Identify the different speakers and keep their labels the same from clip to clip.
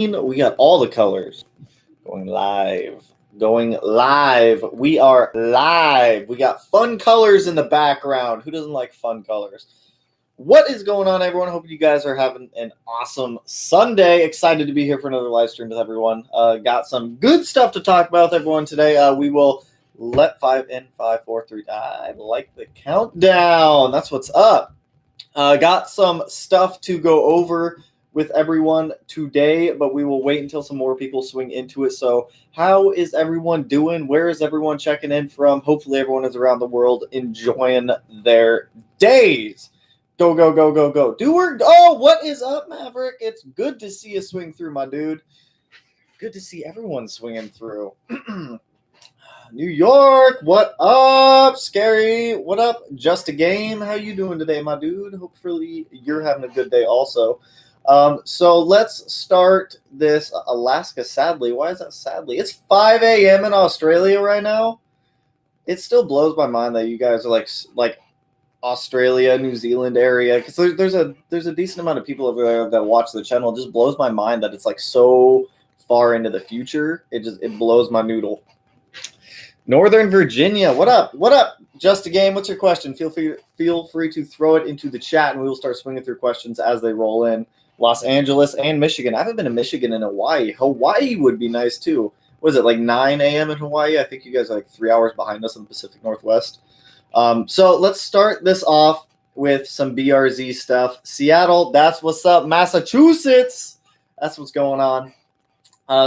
Speaker 1: We got all the colors going live. Going live. We are live. We got fun colors in the background. Who doesn't like fun colors? What is going on, everyone? Hope you guys are having an awesome Sunday. Excited to be here for another live stream with everyone. Got some good stuff to talk about with everyone today. We will let 5 in 5, 4, 3. I like the countdown. That's what's up. Got some stuff to go over with everyone today, but we will wait until some more people swing into it. So how is everyone doing? Where is everyone checking in from? Hopefully everyone is around the world enjoying their days. Go, go, go, go, go. Oh, what is up, Maverick? It's good to see you swing through, my dude. Good to see everyone swinging through. New York, what up? Scary, what up? Just a game. How you doing today, my dude? Hopefully you're having a good day also. So let's start this. Alaska, sadly. Why is that sadly? It's 5 a.m. in Australia right now. It still blows my mind that you guys are like Australia, New Zealand area, because there's a decent amount of people over there that watch the channel. It just blows my mind that it's like so far into the future. It blows my noodle. Northern Virginia, what up? What up? Just a game. What's your question? Feel free to throw it into the chat, and we will start swinging through questions as they roll in. Los Angeles and Michigan. I haven't been to Michigan and Hawaii. Hawaii would be nice too. What is it, like 9 a.m. in Hawaii? I think you guys are like 3 hours behind us in the Pacific Northwest. So let's start this off with some BRZ stuff. Seattle, that's what's up. Massachusetts, that's what's going on.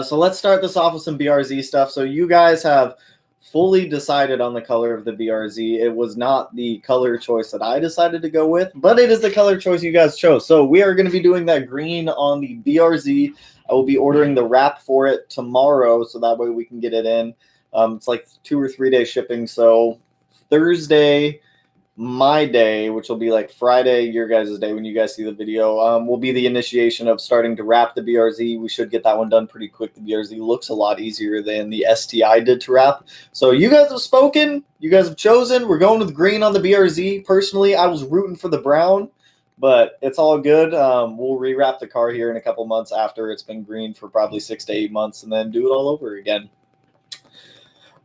Speaker 1: So let's start this off with some BRZ stuff. So you guys have fully decided on the color of the BRZ. It was not the color choice that I decided to go with, but it is the color choice you guys chose. So we are going to be doing that green on the BRZ. I will be ordering the wrap for it tomorrow, so that way we can get it in. It's like 2 or 3 day shipping. So Thursday, my day, which will be like Friday, your guys' day when you guys see the video, will be the initiation of starting to wrap the BRZ. We should get that one done pretty quick. The BRZ looks a lot easier than the STI did to wrap. So you guys have spoken. You guys have chosen. We're going with the green on the BRZ. Personally, I was rooting for the brown, but it's all good. We'll rewrap the car here in a couple months after it's been green for probably 6 to 8 months and then do it all over again.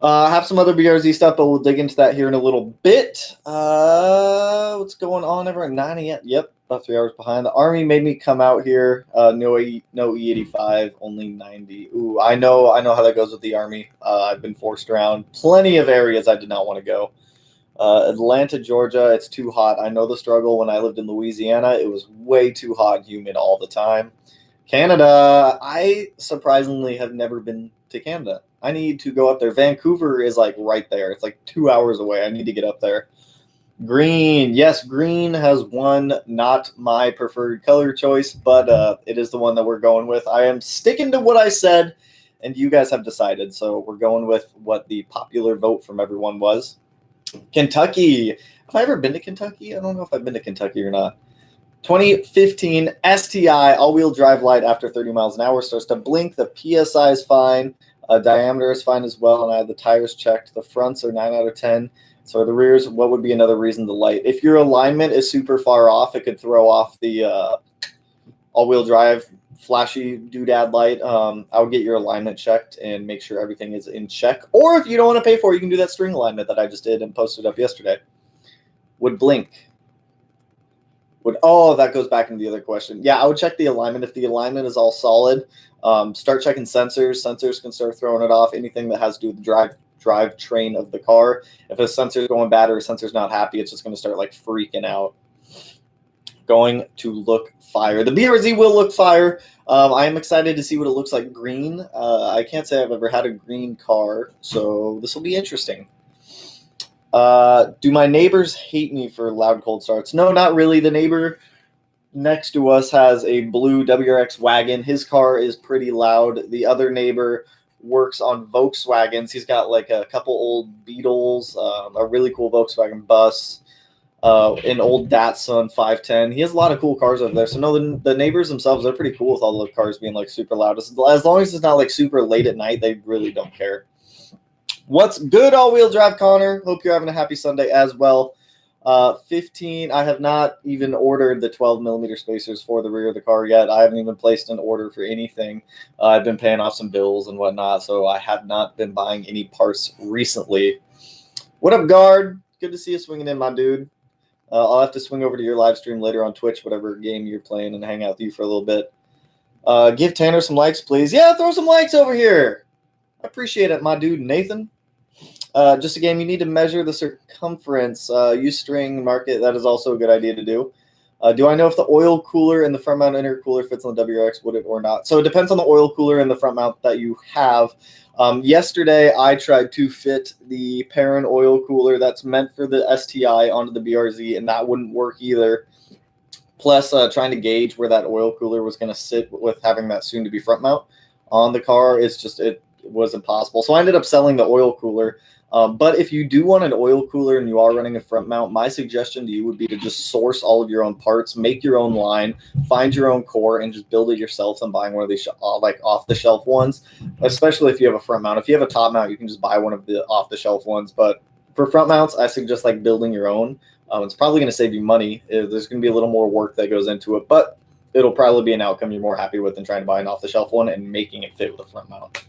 Speaker 1: I have some other BRZ stuff, but we'll dig into that here in a little bit. What's going on, everyone? 9 a.m. Yep, about 3 hours behind. The Army made me come out here. No E85, only 90. Ooh, I know how that goes with the Army. I've been forced around plenty of areas I did not want to go. Atlanta, Georgia, it's too hot. I know the struggle. When I lived in Louisiana, it was way too hot and humid all the time. Canada, I surprisingly have never been to Canada. I need to go up there. Vancouver is like right there. It's like 2 hours away. I need to get up there. Green. Yes, green has won. Not my preferred color choice, but it is the one that we're going with. I am sticking to what I said, and you guys have decided. So we're going with what the popular vote from everyone was. Kentucky. Have I ever been to Kentucky? I don't know if I've been to Kentucky or not. 2015 STI all-wheel drive light after 30 miles an hour starts to blink. The PSI is fine. Diameter is fine as well, and I had the tires checked. The fronts are 9 out of 10. So the rears, what would be another reason to light? If your alignment is super far off, it could throw off the all-wheel drive flashy doodad light. I would get your alignment checked and make sure everything is in check. Or if you don't want to pay for it, you can do that string alignment that I just did and posted up yesterday. Would blink. That goes back into the other question. Yeah, I would check the alignment. If the alignment is all solid, start checking sensors. Sensors can start throwing it off. Anything that has to do with the drive train of the car. If a sensor is going bad or a sensor's not happy, it's just going to start like freaking out. Going to look fire. The BRZ will look fire. I am excited to see what it looks like green. I can't say I've ever had a green car, so this will be interesting. Do my neighbors hate me for loud cold starts? No, not really. The neighbor next to us has a blue WRX wagon. His car is pretty loud. The other neighbor works on Volkswagens. He's got like a couple old Beetles, a really cool Volkswagen bus, an old Datsun 510. He has a lot of cool cars over there. So no, the neighbors themselves are pretty cool with all the cars being like super loud. As long as it's not like super late at night, they really don't care. What's good, all-wheel drive, Connor? Hope you're having a happy Sunday as well. 15. I have not even ordered the 12mm spacers for the rear of the car yet. I haven't even placed an order for anything. I've been paying off some bills and whatnot, so I have not been buying any parts recently. What up, Guard? Good to see you swinging in, my dude. I'll have to swing over to your live stream later on Twitch, whatever game you're playing, and hang out with you for a little bit. Give Tanner some likes, please. Yeah, throw some likes over here. I appreciate it, my dude, Nathan. Just a game, you need to measure the circumference. Use string, mark it. That is also a good idea to do. Do I know if the oil cooler and the front mount intercooler fits on the WRX, would it or not? So it depends on the oil cooler and the front mount that you have. Yesterday, I tried to fit the Perrin oil cooler that's meant for the STI onto the BRZ, and that wouldn't work either. Plus, trying to gauge where that oil cooler was going to sit with having that soon-to-be front mount on the car, it was impossible. So I ended up selling the oil cooler. But if you do want an oil cooler and you are running a front mount, my suggestion to you would be to just source all of your own parts, make your own line, find your own core, and just build it yourself than buying one of these like off-the-shelf ones, especially if you have a front mount. If you have a top mount, you can just buy one of the off-the-shelf ones. But for front mounts, I suggest like building your own. It's probably going to save you money. There's going to be a little more work that goes into it, but it'll probably be an outcome you're more happy with than trying to buy an off-the-shelf one and making it fit with a front mount.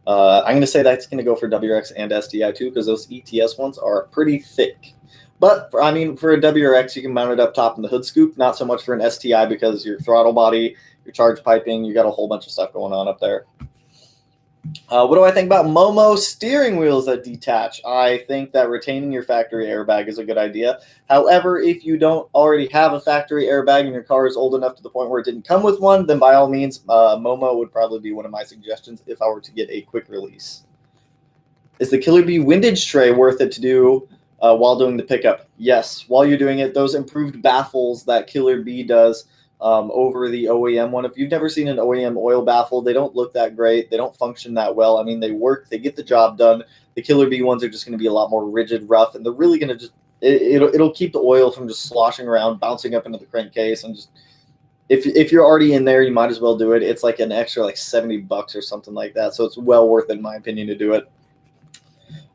Speaker 1: I'm going to say that's going to go for WRX and STI too, because those ETS ones are pretty thick. But, for a WRX, you can mount it up top in the hood scoop. Not so much for an STI because your throttle body, your charge piping, you got a whole bunch of stuff going on up there. What do I think about Momo steering wheels that detach? I think that retaining your factory airbag is a good idea. However, if you don't already have a factory airbag and your car is old enough to the point where it didn't come with one, then by all means, Momo would probably be one of my suggestions if I were to get a quick release. Is the Killer Bee windage tray worth it to do while doing the pickup? Yes. While you're doing it, those improved baffles that Killer Bee does over the OEM one. If you've never seen an OEM oil baffle, they don't look that great. They don't function that well. I mean, they work, they get the job done. The Killer Bee ones are just going to be a lot more rigid, rough, and they're really going to just, it'll keep the oil from just sloshing around, bouncing up into the crankcase, and just, if you're already in there, you might as well do it. It's like an extra like $70 or something like that, so it's well worth it, in my opinion, to do it.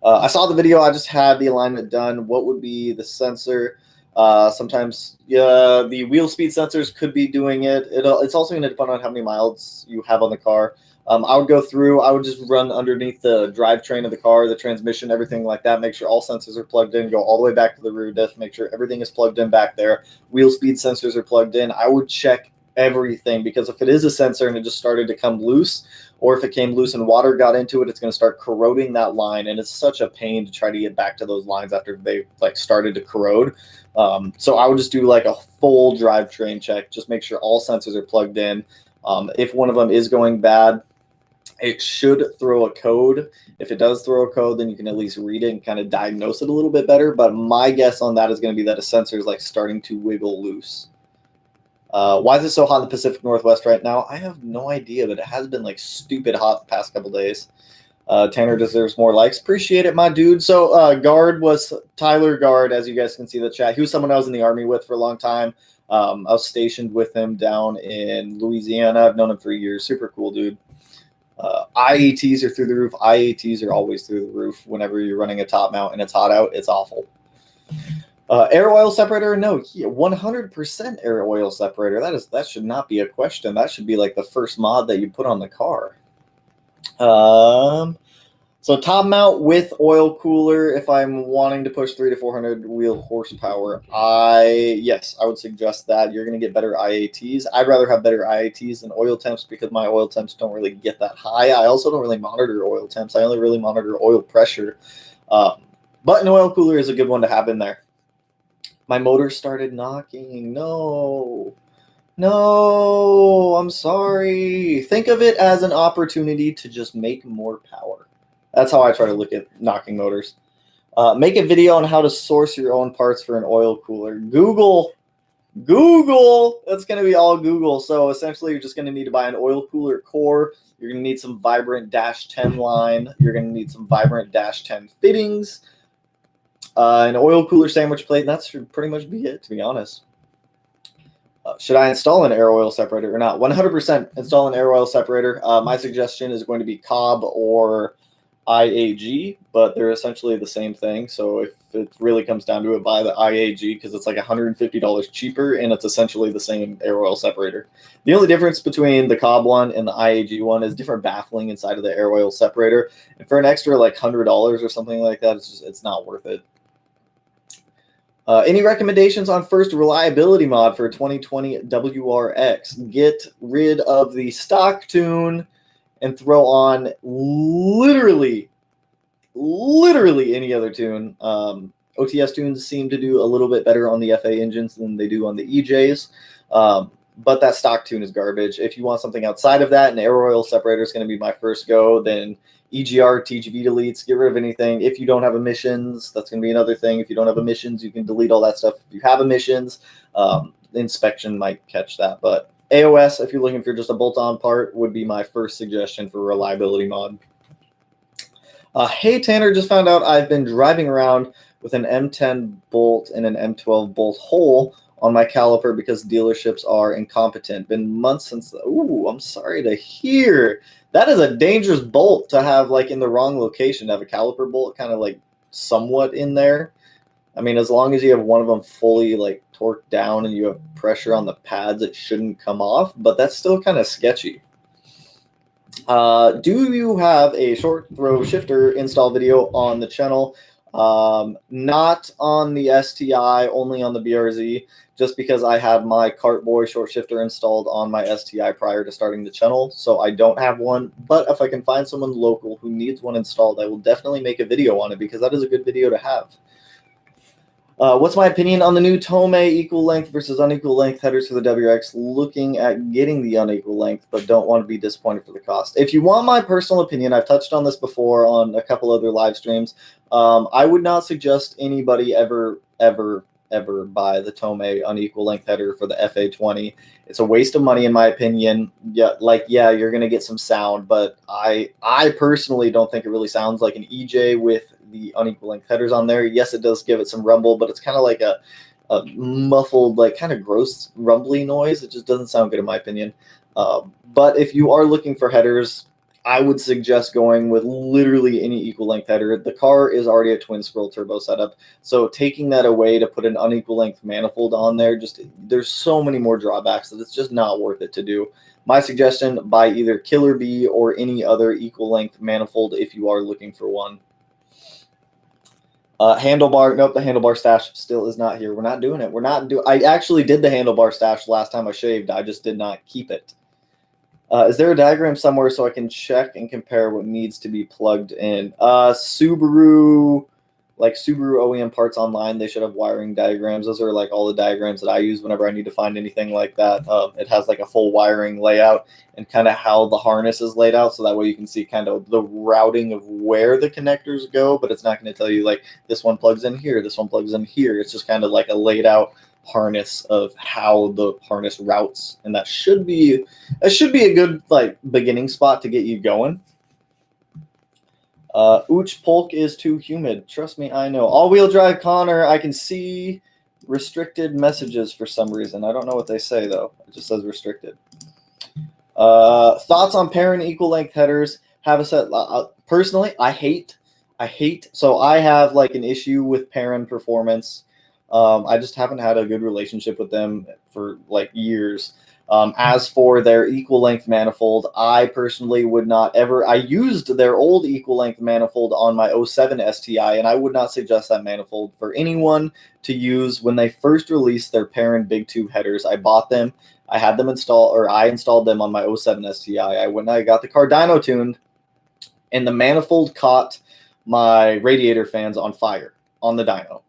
Speaker 1: I saw the video. I just had the alignment done. What would be the sensor? Sometimes the wheel speed sensors could be doing it. It's also going to depend on how many miles you have on the car. I would go through. I would just run underneath the drivetrain of the car, the transmission, everything like that. Make sure all sensors are plugged in. Go all the way back to the rear diff. Make sure everything is plugged in back there. Wheel speed sensors are plugged in. I would check everything, because if it is a sensor and it just started to come loose, or if it came loose and water got into it, it's going to start corroding that line, and it's such a pain to try to get back to those lines after they like started to corrode. So I would just do like a full drivetrain check. Just make sure all sensors are plugged in. If one of them is going bad, it should throw a code. If it does throw a code, then you can at least read it and kind of diagnose it a little bit better. But my guess on that is going to be that a sensor is like starting to wiggle loose. Why is it so hot in the Pacific Northwest right now? I have no idea, but it has been like stupid hot the past couple days. Tanner deserves more likes. Appreciate it, my dude. So Guard was Tyler Guard, as you guys can see in the chat. He was someone I was in the Army with for a long time. I was stationed with him down in Louisiana. I've known him for years. Super cool dude. IATs are through the roof. IATs are always through the roof whenever you're running a top mount and it's hot out. It's awful. Air oil separator? No, 100% air oil separator. That should not be a question. That should be like the first mod that you put on the car. So top mount with oil cooler. If I'm wanting to push 300 to 400 wheel horsepower, yes, I would suggest that. You're going to get better IATs. I'd rather have better IATs than oil temps because my oil temps don't really get that high. I also don't really monitor oil temps. I only really monitor oil pressure. But an oil cooler is a good one to have in there. My motor started knocking. No, I'm sorry. Think of it as an opportunity to just make more power. That's how I try to look at knocking motors. Make a video on how to source your own parts for an oil cooler. Google. That's going to be all Google. So essentially, you're just going to need to buy an oil cooler core. You're going to need some Vibrant -10 line. You're going to need some Vibrant -10 fittings. An oil cooler sandwich plate, and that should pretty much be it, to be honest. Should I install an air oil separator or not? 100% install an air oil separator. My suggestion is going to be Cobb or IAG, but they're essentially the same thing. So if it really comes down to it, buy the IAG because it's like $150 cheaper and it's essentially the same air oil separator. The only difference between the Cobb one and the IAG one is different baffling inside of the air oil separator. And for an extra like $100 or something like that, it's not worth it. Any recommendations on first reliability mod for 2020 WRX? Get rid of the stock tune and throw on literally any other tune. OTS tunes seem to do a little bit better on the FA engines than they do on the EJs. But that stock tune is garbage. If you want something outside of that, an air oil separator is going to be my first go. Then EGR, TGV deletes, get rid of anything. If you don't have emissions, that's going to be another thing. If you don't have emissions, you can delete all that stuff. If you have emissions, the inspection might catch that. But AOS, if you're looking for just a bolt-on part, would be my first suggestion for reliability mod. Hey, Tanner, just found out I've been driving around with an M10 bolt and an M12 bolt hole on my caliper because dealerships are incompetent. Been months since. Ooh, I'm sorry to hear. That is a dangerous bolt to have like in the wrong location. To have a caliper bolt kind of like somewhat in there. I mean, as long as you have one of them fully like torqued down and you have pressure on the pads, it shouldn't come off. But that's still kind of sketchy. Do you have a short throw shifter install video on the channel? Not on the STI, only on the BRZ, just because I had my Cartboy short shifter installed on my STI prior to starting the channel, so I don't have one. But if I can find someone local who needs one installed, I will definitely make a video on it because that is a good video to have. What's my opinion on the new Tomei equal length versus unequal length headers for the WRX? Looking at getting the unequal length, but don't want to be disappointed for the cost. If you want my personal opinion, I've touched on this before on a couple other live streams. I would not suggest anybody ever buy the Tomei unequal length header for the FA20. It's a waste of money in my opinion. Yeah, you're gonna get some sound, but I personally don't think it really sounds like an EJ with the unequal length headers on there. Yes, it does give it some rumble, but it's kind of like a muffled, like kind of gross rumbly noise. It just doesn't sound good in my opinion. But if you are looking for headers, I would suggest going with literally any equal length header. The car is already a twin scroll turbo setup, so taking that away to put an unequal length manifold on there, there's so many more drawbacks that it's just not worth it to do. My suggestion, buy either Killer Bee or any other equal length manifold if you are looking for one. Handlebar, nope, the handlebar stash still is not here. We're not doing it. I actually did the handlebar stash last time I shaved. I just did not keep it. Is there a diagram somewhere so I can check and compare what needs to be plugged in? Subaru OEM parts online, they should have wiring diagrams. Those are like all the diagrams that I use whenever I need to find anything like that. It has like a full wiring layout and kind of how the harness is laid out, so that way you can see kind of the routing of where the connectors go, but it's not going to tell you like this one plugs in here, this one plugs in here. It's just kind of like a laid out harness of how the harness routes, and that should be a good like beginning spot to get you going. Ooch Polk is too humid. Trust me, I know. All-wheel drive Connor, I can see restricted messages for some reason. I don't know what they say, though. It just says restricted. Thoughts on pairing equal length headers? Have a set. Personally, I hate. So I have like an issue with Perrin Performance. I just haven't had a good relationship with them for like years. As for their equal length manifold, I personally would not ever. I used their old equal length manifold on my 07 STI, and I would not suggest that manifold for anyone to use when they first released their Perrin big tube headers. I bought them. I had them installed, or I installed them on my 07 STI. I got the car dyno tuned, and the manifold caught my radiator fans on fire on the dyno.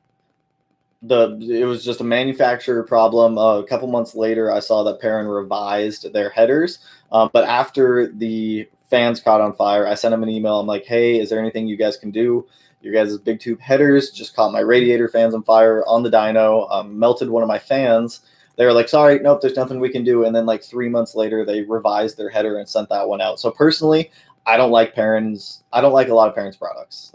Speaker 1: It was just a manufacturer problem. A couple months later, I saw that Perrin revised their headers. But after the fans caught on fire, I sent them an email. I'm like, hey, is there anything you guys can do? Your guys' big tube headers just caught my radiator fans on fire on the dyno, melted one of my fans. They were like, sorry, nope, there's nothing we can do. And then like 3 months later, they revised their header and sent that one out. So personally, I don't like Perrin's. I don't like a lot of Perrin's products.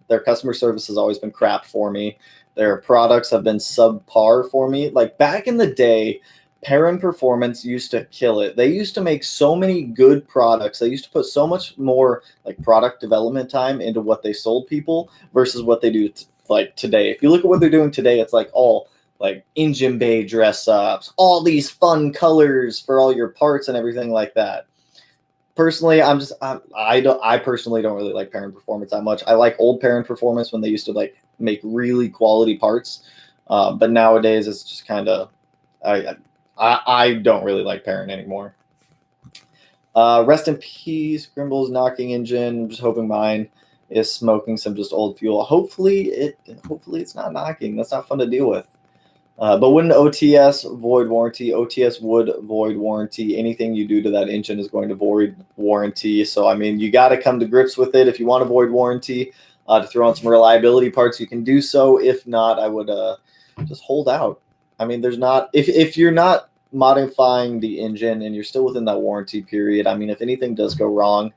Speaker 1: Their customer service has always been crap for me. Their products have been subpar for me. Like back in the day, Perrin Performance used to kill it. They used to make so many good products. They used to put so much more like product development time into what they sold people versus what they do like today. If you look at what they're doing today, it's like all like engine bay dress ups, all these fun colors for all your parts and everything like that. Personally, I personally don't really like Perrin Performance that much. I like old Perrin Performance when they used to like make really quality parts, but nowadays it's just kind of I don't really like Perrin anymore. Rest in peace, Grimble's knocking engine. I'm just hoping mine is smoking some just old fuel. Hopefully it's not knocking. That's not fun to deal with. But wouldn't OTS void warranty? OTS would void warranty. Anything you do to that engine is going to void warranty. So, I mean, you got to come to grips with it. If you want to void warranty to throw on some reliability parts, you can do so. If not, I would just hold out. I mean, there's not – if you're not modifying the engine and you're still within that warranty period, I mean, if anything does go wrong,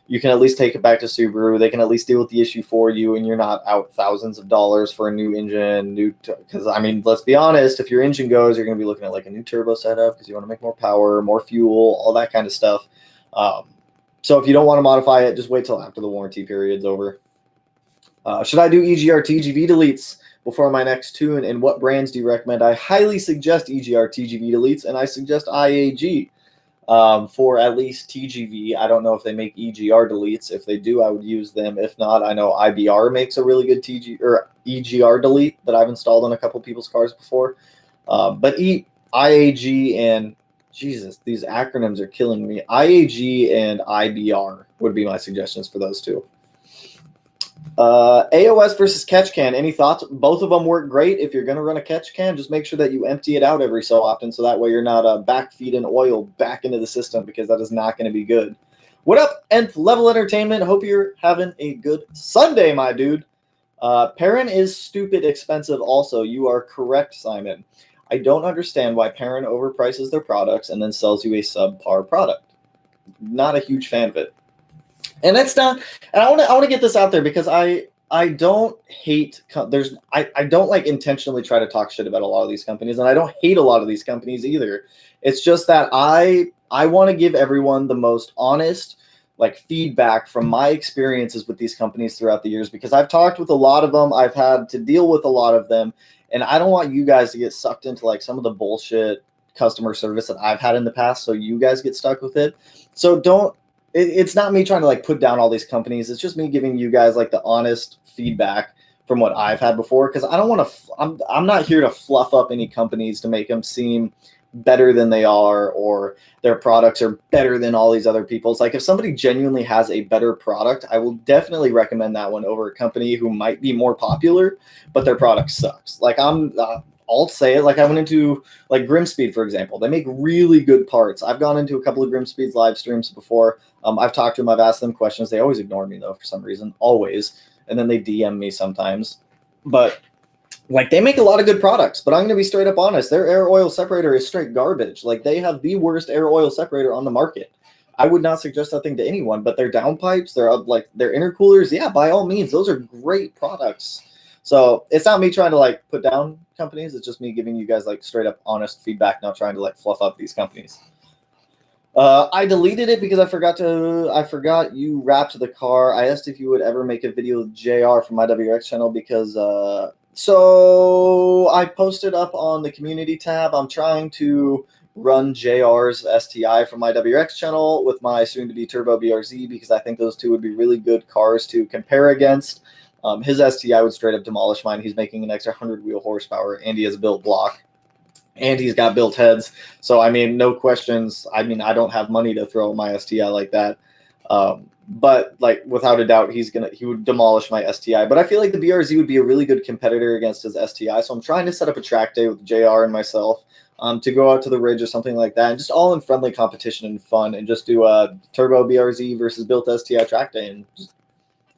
Speaker 1: you can at least take it back to Subaru. They can at least deal with the issue for you, and you're not out thousands of dollars for a new engine. Because, I mean, let's be honest, if your engine goes, you're going to be looking at like a new turbo setup because you want to make more power, more fuel, all that kind of stuff. So if you don't want to modify it, just wait till after the warranty period's over. Should I do EGR TGV deletes before my next tune, and what brands do you recommend? I highly suggest EGR TGV deletes, and I suggest IAG. For at least TGV. I don't know if they make EGR deletes. If they do, I would use them. If not, I know IBR makes a really good EGR delete that I've installed on a couple people's cars before. But IAG and Jesus, these acronyms are killing me. IAG and IBR would be my suggestions for those two. AOS versus catch can. Any thoughts? Both of them work great. If you're going to run a catch can, just make sure that you empty it out every so often, so that way you're not back feeding oil back into the system, because that is not going to be good. What up, Nth Level Entertainment? Hope you're having a good Sunday, my dude. Perrin is stupid expensive also. You are correct, Simon. I don't understand why Perrin overprices their products and then sells you a subpar product. Not a huge fan of it. And that's not, and I want to get this out there, because I don't hate, I don't like intentionally try to talk shit about a lot of these companies, and I don't hate a lot of these companies either. It's just that I want to give everyone the most honest like feedback from my experiences with these companies throughout the years, because I've talked with a lot of them, I've had to deal with a lot of them, and I don't want you guys to get sucked into like some of the bullshit customer service that I've had in the past, so you guys get stuck with it. So it's not me trying to like put down all these companies. It's just me giving you guys like the honest feedback from what I've had before, because I don't want to. I'm not here to fluff up any companies to make them seem better than they are, or their products are better than all these other people's. Like, if somebody genuinely has a better product, I will definitely recommend that one over a company who might be more popular, but their product sucks. Like, I'll say it. Like, I went into like Grimspeed, for example. They make really good parts. I've gone into a couple of Grimspeed's live streams before. I've talked to them. I've asked them questions. They always ignore me, though, for some reason. Always. And then they DM me sometimes. But, like, they make a lot of good products. But I'm going to be straight up honest. Their air oil separator is straight garbage. Like, they have the worst air oil separator on the market. I would not suggest that thing to anyone. But their downpipes, their intercoolers, yeah, by all means, those are great products. So it's not me trying to like put down companies. It's just me giving you guys like straight up honest feedback, not trying to like fluff up these companies. I deleted it because I forgot you wrapped the car. I asked if you would ever make a video with JR from my WX channel, because so I posted up on the community tab. I'm trying to run JR's STI from my WX channel with my soon-to-be Turbo BRZ, because I think those two would be really good cars to compare against. His STI would straight up demolish mine. He's making an extra 100 wheel horsepower, and he has a built block, and he's got built heads. So, I mean, no questions. I mean, I don't have money to throw my STI like that. But like, without a doubt, he would demolish my STI. But I feel like the BRZ would be a really good competitor against his STI. So I'm trying to set up a track day with JR and myself to go out to the ridge or something like that, and just all in friendly competition and fun, and just do a Turbo BRZ versus built STI track day, and just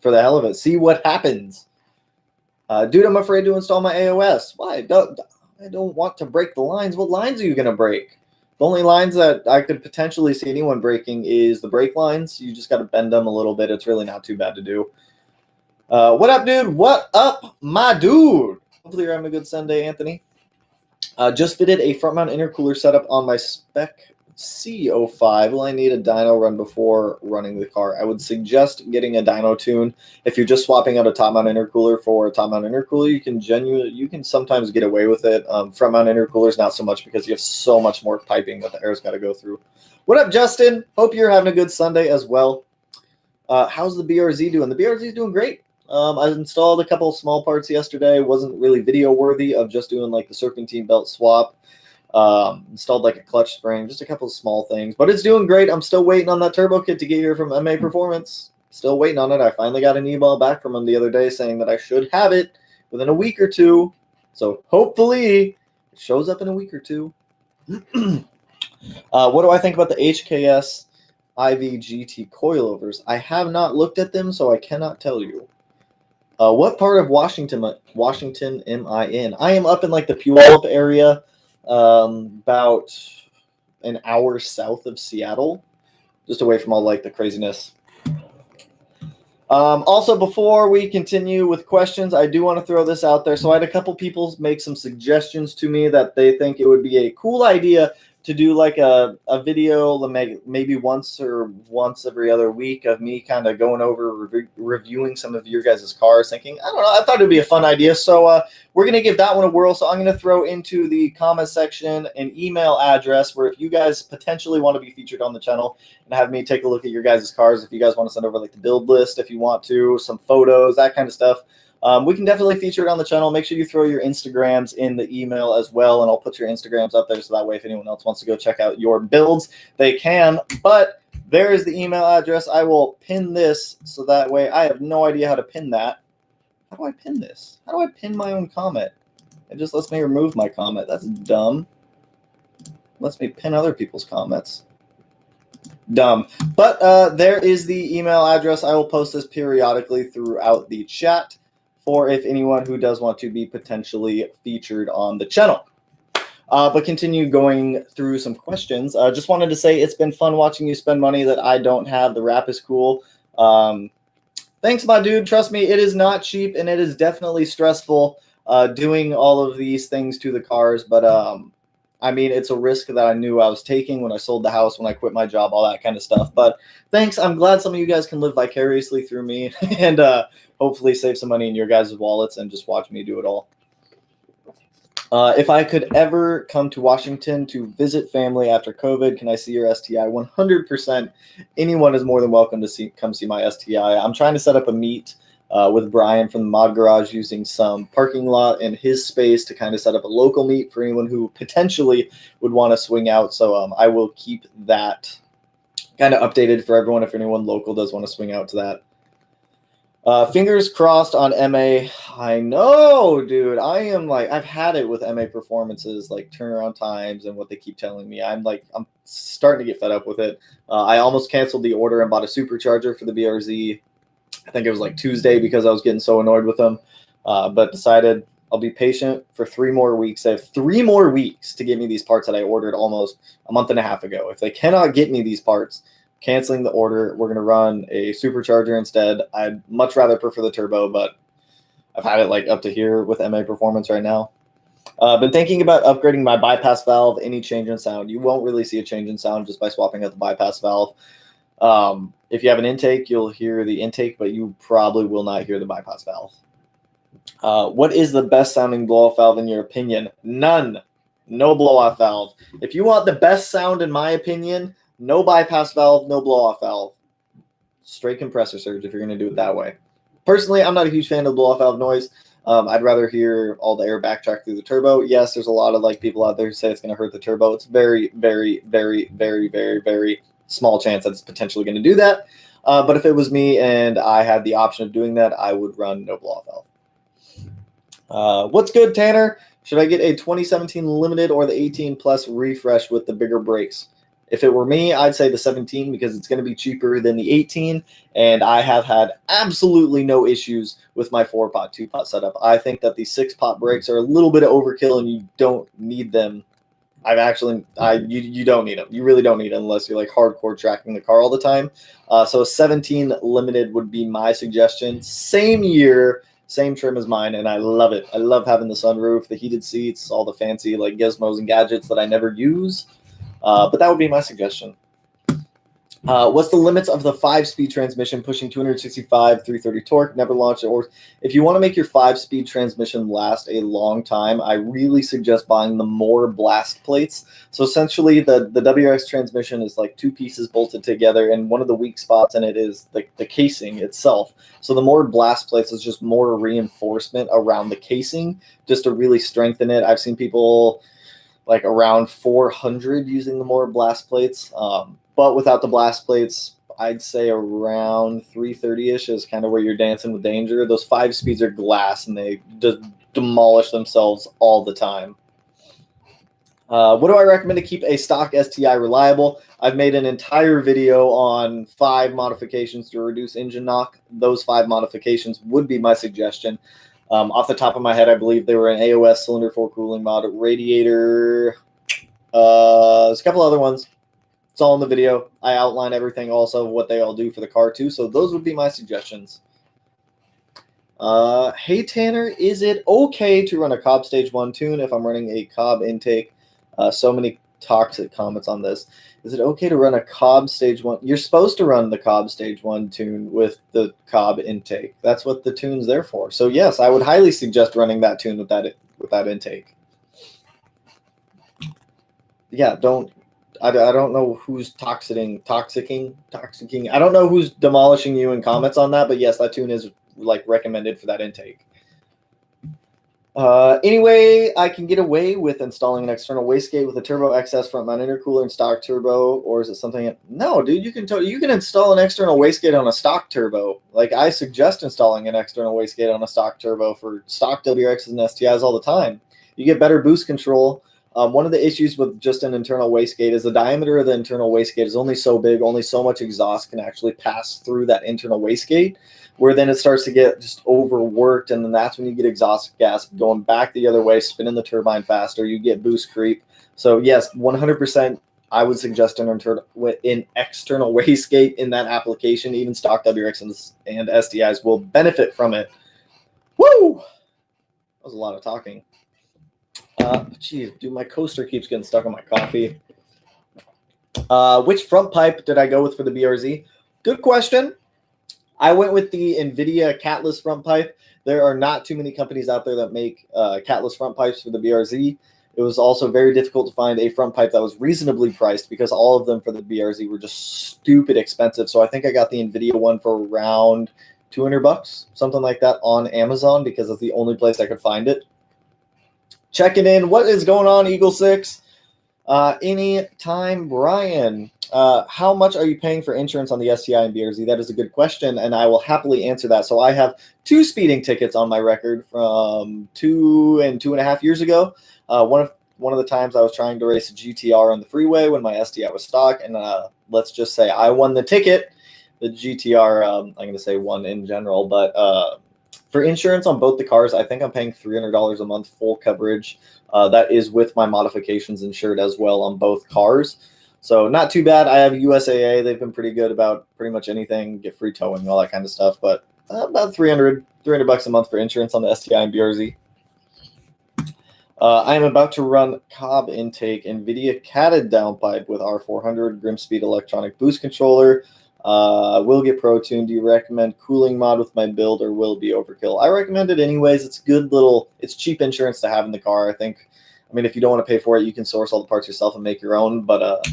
Speaker 1: for the hell of it, see what happens. Dude, I'm afraid to install my AOS. Why? I don't want to break the lines. What lines are you going to break? The only lines that I could potentially see anyone breaking is the brake lines. You just got to bend them a little bit. It's really not too bad to do. What up, dude? What up, my dude? Hopefully you're having a good Sunday, Anthony. Just fitted a front mount intercooler setup on my Spec C05. Will I need a dyno run before running the car? I would suggest getting a dyno tune. If you're just swapping out a top mount intercooler for a top mount intercooler, you can sometimes get away with it. Front mount intercoolers not so much, because you have so much more piping that the air's got to go through. What up, Justin? Hope you're having a good Sunday as well. How's the BRZ doing? The BRZ is doing great. I installed a couple of small parts yesterday. Wasn't really video worthy of just doing like the serpentine belt swap. Installed like a clutch spring, just a couple of small things, but it's doing great. I'm still waiting on that turbo kit to get here from MA Performance. Still waiting on it. I finally got an email back from him the other day saying that I should have it within a week or two. So hopefully it shows up in a week or two. What do I think about the HKS IV-GT coilovers? I have not looked at them, so I cannot tell you. What part of Washington am I in? I am up in like the Puyallup area, about an hour south of Seattle, just away from all like the craziness. Also, before we continue with questions, I do want to throw this out there. So I had a couple people make some suggestions to me that they think it would be a cool idea to do like a video maybe once every other week of me kind of going over reviewing some of your guys' cars, thinking, I don't know, I thought it'd be a fun idea. So we're going to give that one a whirl. So I'm going to throw into the comment section an email address where if you guys potentially want to be featured on the channel and have me take a look at your guys' cars, if you guys want to send over like the build list, if you want to, some photos, that kind of stuff, we can definitely feature it on the channel. Make sure you throw your Instagrams in the email as well, and I'll put your Instagrams up there so that way if anyone else wants to go check out your builds, they can. But there is the email address. I will pin this so that way I have no idea how to pin that. How do I pin this? How do I pin my own comment? It just lets me remove my comment. That's dumb. It lets me pin other people's comments. Dumb. But there is the email address. I will post this periodically throughout the chat for if anyone who does want to be potentially featured on the channel. But continue going through some questions. Just wanted to say it's been fun watching you spend money that I don't have. The wrap is cool. Thanks, my dude. Trust me, it is not cheap, and it is definitely stressful doing all of these things to the cars. But I mean, it's a risk that I knew I was taking when I sold the house, when I quit my job, all that kind of stuff. But thanks. I'm glad some of you guys can live vicariously through me and hopefully save some money in your guys' wallets and just watch me do it all. If I could ever come to Washington to visit family after COVID, can I see your STI? 100%. Anyone is more than welcome to come see my STI. I'm trying to set up a meet with Brian from the Mod Garage, using some parking lot in his space to kind of set up a local meet for anyone who potentially would want to swing out. So I will keep that kind of updated for everyone if anyone local does want to swing out to that. Fingers crossed on MA. I know, dude. I am like, I've had it with MA Performances, like turnaround times and what they keep telling me. I'm starting to get fed up with it. I almost canceled the order and bought a supercharger for the BRZ. I think it was like Tuesday because I was getting so annoyed with them. But decided I'll be patient for 3 more weeks. I have 3 more weeks to get me these parts that I ordered almost a month and a half ago. If they cannot get me these parts, canceling the order. We're going to run a supercharger instead. I'd much rather prefer the turbo, but I've had it like up to here with MA Performance right now. Been thinking about upgrading my bypass valve. Any change in sound? You won't really see a change in sound just by swapping out the bypass valve. If you have an intake, you'll hear the intake, but you probably will not hear the bypass valve. What is the best sounding blow-off valve in your opinion? None. No blow-off valve. If you want the best sound, in my opinion, no bypass valve, no blow-off valve. Straight compressor surge if you're going to do it that way. Personally, I'm not a huge fan of blow-off valve noise. I'd rather hear all the air backtrack through the turbo. Yes, there's a lot of like people out there who say it's going to hurt the turbo. It's very, very, very, very, very, very small chance that it's potentially going to do that. But if it was me and I had the option of doing that, I would run no blow-off valve. What's good, Tanner? Should I get a 2017 Limited or the 18 Plus refresh with the bigger brakes? If it were me, I'd say the 17 because it's going to be cheaper than the 18, and I have had absolutely no issues with my 4-pot, 2-pot setup. I think that the 6-pot brakes are a little bit of overkill, and you don't need them. You don't need them. You really don't need them unless you're like hardcore tracking the car all the time. So a 17 Limited would be my suggestion. Same year, Same trim as mine, and I love it. I love having the sunroof, the heated seats, all the fancy like gizmos and gadgets that I never use. But that would be my suggestion. What's the limits of the 5-speed transmission pushing 265, 330 torque? Never launched it. Or if you want to make your 5-speed transmission last a long time, I really suggest buying the more blast plates. So essentially, the WRX transmission is like 2 pieces bolted together, and one of the weak spots in it is the casing itself. So the more blast plates is just more reinforcement around the casing, just to really strengthen it. I've seen people like around 400 using the more blast plates. But without the blast plates, I'd say around 330-ish is kind of where you're dancing with danger. Those 5 speeds are glass, and they just demolish themselves all the time. What do I recommend to keep a stock STI reliable? I've made an entire video on 5 modifications to reduce engine knock. Those 5 modifications would be my suggestion. Off the top of my head, I believe they were an AOS cylinder 4 cooling mod, radiator. There's a couple other ones. It's all in the video. I outline everything also, what they all do for the car too. So those would be my suggestions. Hey Tanner, is it okay to run a Cobb Stage 1 tune if I'm running a Cobb intake? So many toxic comments on this. Is it okay to run a Cobb Stage 1? You're supposed to run the Cobb Stage 1 tune with the Cobb intake. That's what the tune's there for. So yes, I would highly suggest running that tune with that intake. Yeah, I don't know who's toxicking. I don't know who's demolishing you in comments on that, but yes, that tune is like recommended for that intake. Anyway, I can get away with installing an external wastegate with a turbo XS front mount intercooler and stock turbo, or is it something? No, dude, you can install an external wastegate on a stock turbo. Like I suggest installing an external wastegate on a stock turbo for stock WRXs and STIs all the time. You get better boost control. One of the issues with just an internal wastegate is the diameter of the internal wastegate is only so big, only so much exhaust can actually pass through that internal wastegate, where then it starts to get just overworked, and then that's when you get exhaust gas going back the other way, spinning the turbine faster, you get boost creep. So yes, 100%, I would suggest an external wastegate in that application. Even stock WRX and STIs will benefit from it. Woo! That was a lot of talking. Geez, dude, my coaster keeps getting stuck on my coffee. Which front pipe did I go with for the BRZ? Good question. I went with the Nvidia catless front pipe. There are not too many companies out there that make catless front pipes for the BRZ. It was also very difficult to find a front pipe that was reasonably priced because all of them for the BRZ were just stupid expensive. So I think I got the Nvidia one for around $200, something like that, on Amazon because it's the only place I could find it. Checking in. What is going on, Eagle 6? Anytime, Brian. How much are you paying for insurance on the STI and BRZ? That is a good question, and I will happily answer that. So I have 2 speeding tickets on my record from 2 and 2.5 years ago. One of the times I was trying to race a GTR on the freeway when my STI was stock, and let's just say I won the ticket. The GTR, I'm going to say won in general, but for insurance on both the cars, I think I'm paying $300 a month full coverage. That is with my modifications insured as well on both cars. So not too bad. I have USAA. They've been pretty good about pretty much anything, get free towing, all that kind of stuff. But about $300 a month for insurance on the STI and BRZ. I am about to run Cobb intake Nvidia catted downpipe with R400 Grimspeed electronic boost controller. Will get Pro Tune. Do you recommend cooling mod with my build, or will it be overkill? I recommend it anyways. It's good it's cheap insurance to have in the car, I think. I mean, if you don't want to pay for it, you can source all the parts yourself and make your own, but